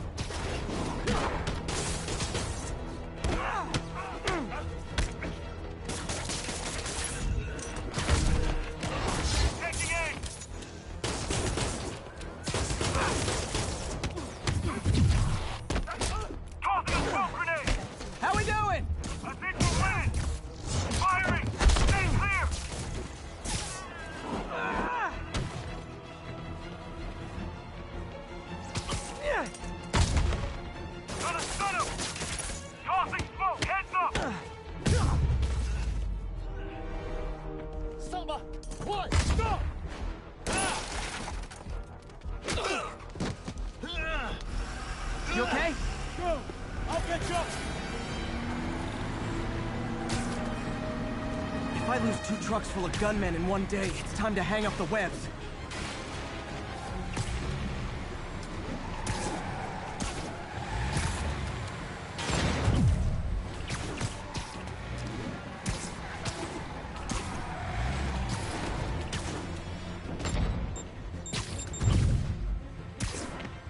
Selma! What? Stop! You okay? Go! I'll get you up! If I lose 2 trucks full of gunmen in one day, it's time to hang up the webs.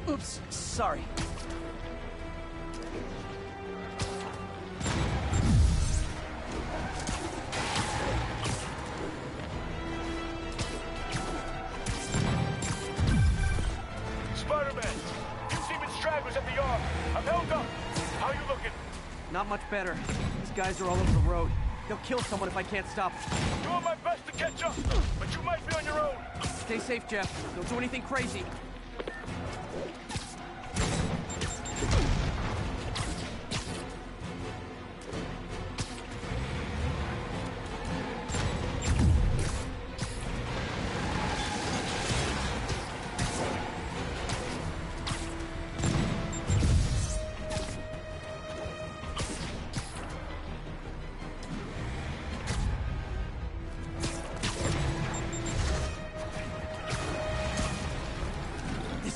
Oops, sorry. Spider-Man! Two Demon stragglers at the yard. I'm held up. How you looking? Not much better. These guys are all over the road. They'll kill someone if I can't stop them. Doing my best to catch up, but you might be on your own. Stay safe, Jeff. Don't do anything crazy.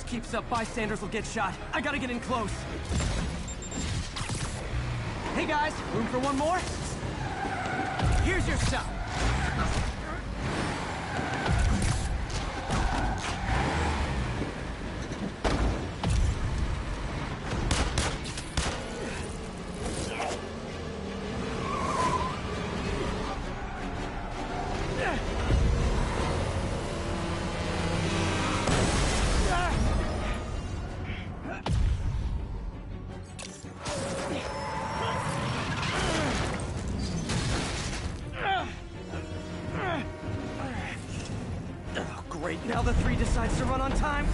Keeps up, bystanders will get shot. I gotta get in close. Hey guys, room for one more? Here's your shot. Great, now the 3 decides to run on time.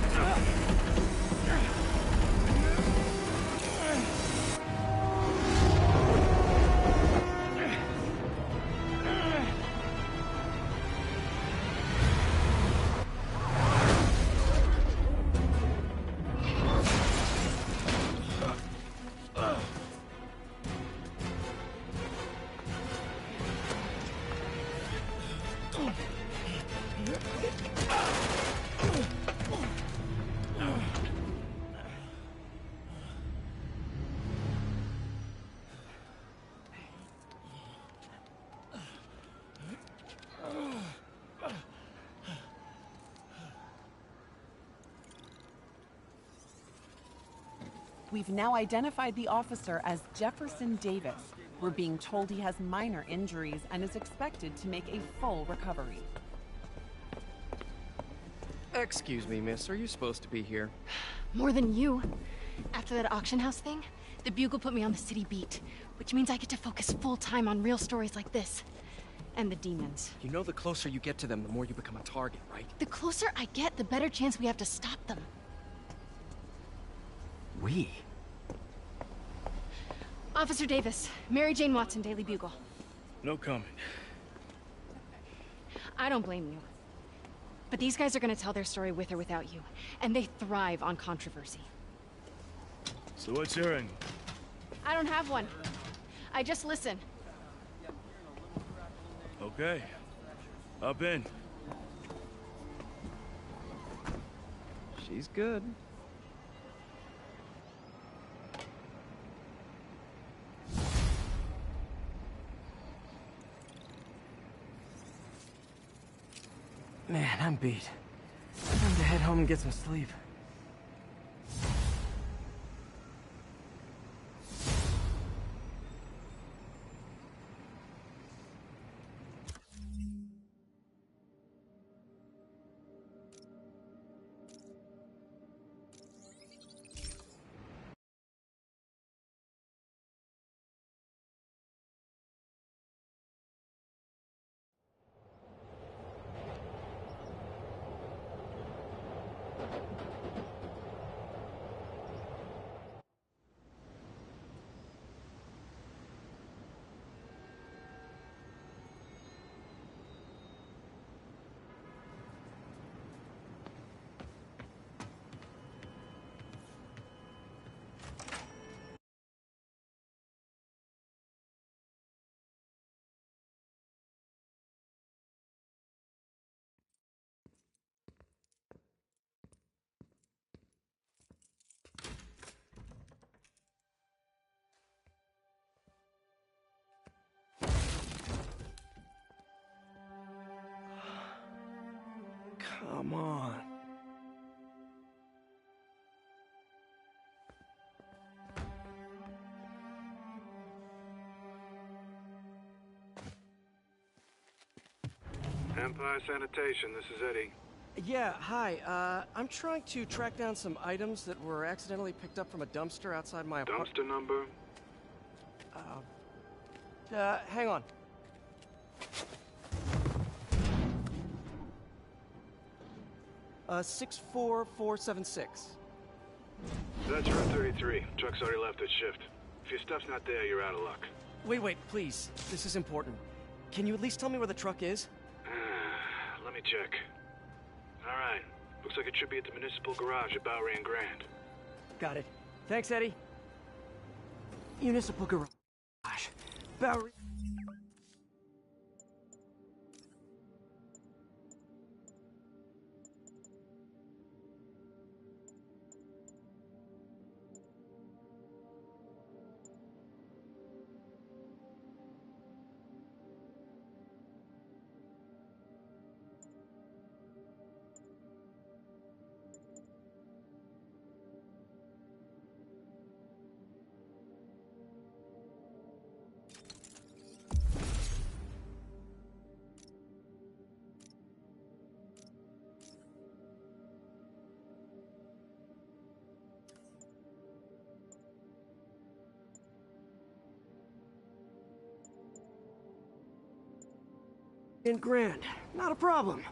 We've now identified the officer as Jefferson Davis. We're being told he has minor injuries and is expected to make a full recovery. Excuse me, miss. Are you supposed to be here? More than you. After that auction house thing, the Bugle put me on the city beat, which means I get to focus full time on real stories like this. And the demons. You know the closer you get to them, the more you become a target, right? The closer I get, the better chance we have to stop them. We? Officer Davis, Mary Jane Watson, Daily Bugle. No comment. I don't blame you. But these guys are gonna tell their story with or without you, and they thrive on controversy. So what's your angle? I don't have one. I just listen. Okay. Up in. She's good. Man, I'm beat. Time to head home and get some sleep. Come on. Empire Sanitation, this is Eddie. Yeah, hi. I'm trying to track down some items that were accidentally picked up from a dumpster outside my apartment. Dumpster number? Hang on. Uh, 64476. That's room 33. Truck's already left its shift. If your stuff's not there, you're out of luck. Wait, please. This is important. Can you at least tell me where the truck is? Let me check. Alright. Looks like it should be at the municipal garage at Bowery and Grand. Got it. Thanks, Eddie. Municipal garage. Bowery. In Grand. Not a problem.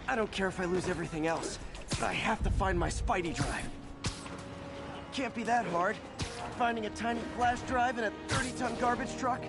I don't care if I lose everything else, but I have to find my Spidey drive. Can't be that hard. Finding a tiny flash drive in a 30-ton garbage truck.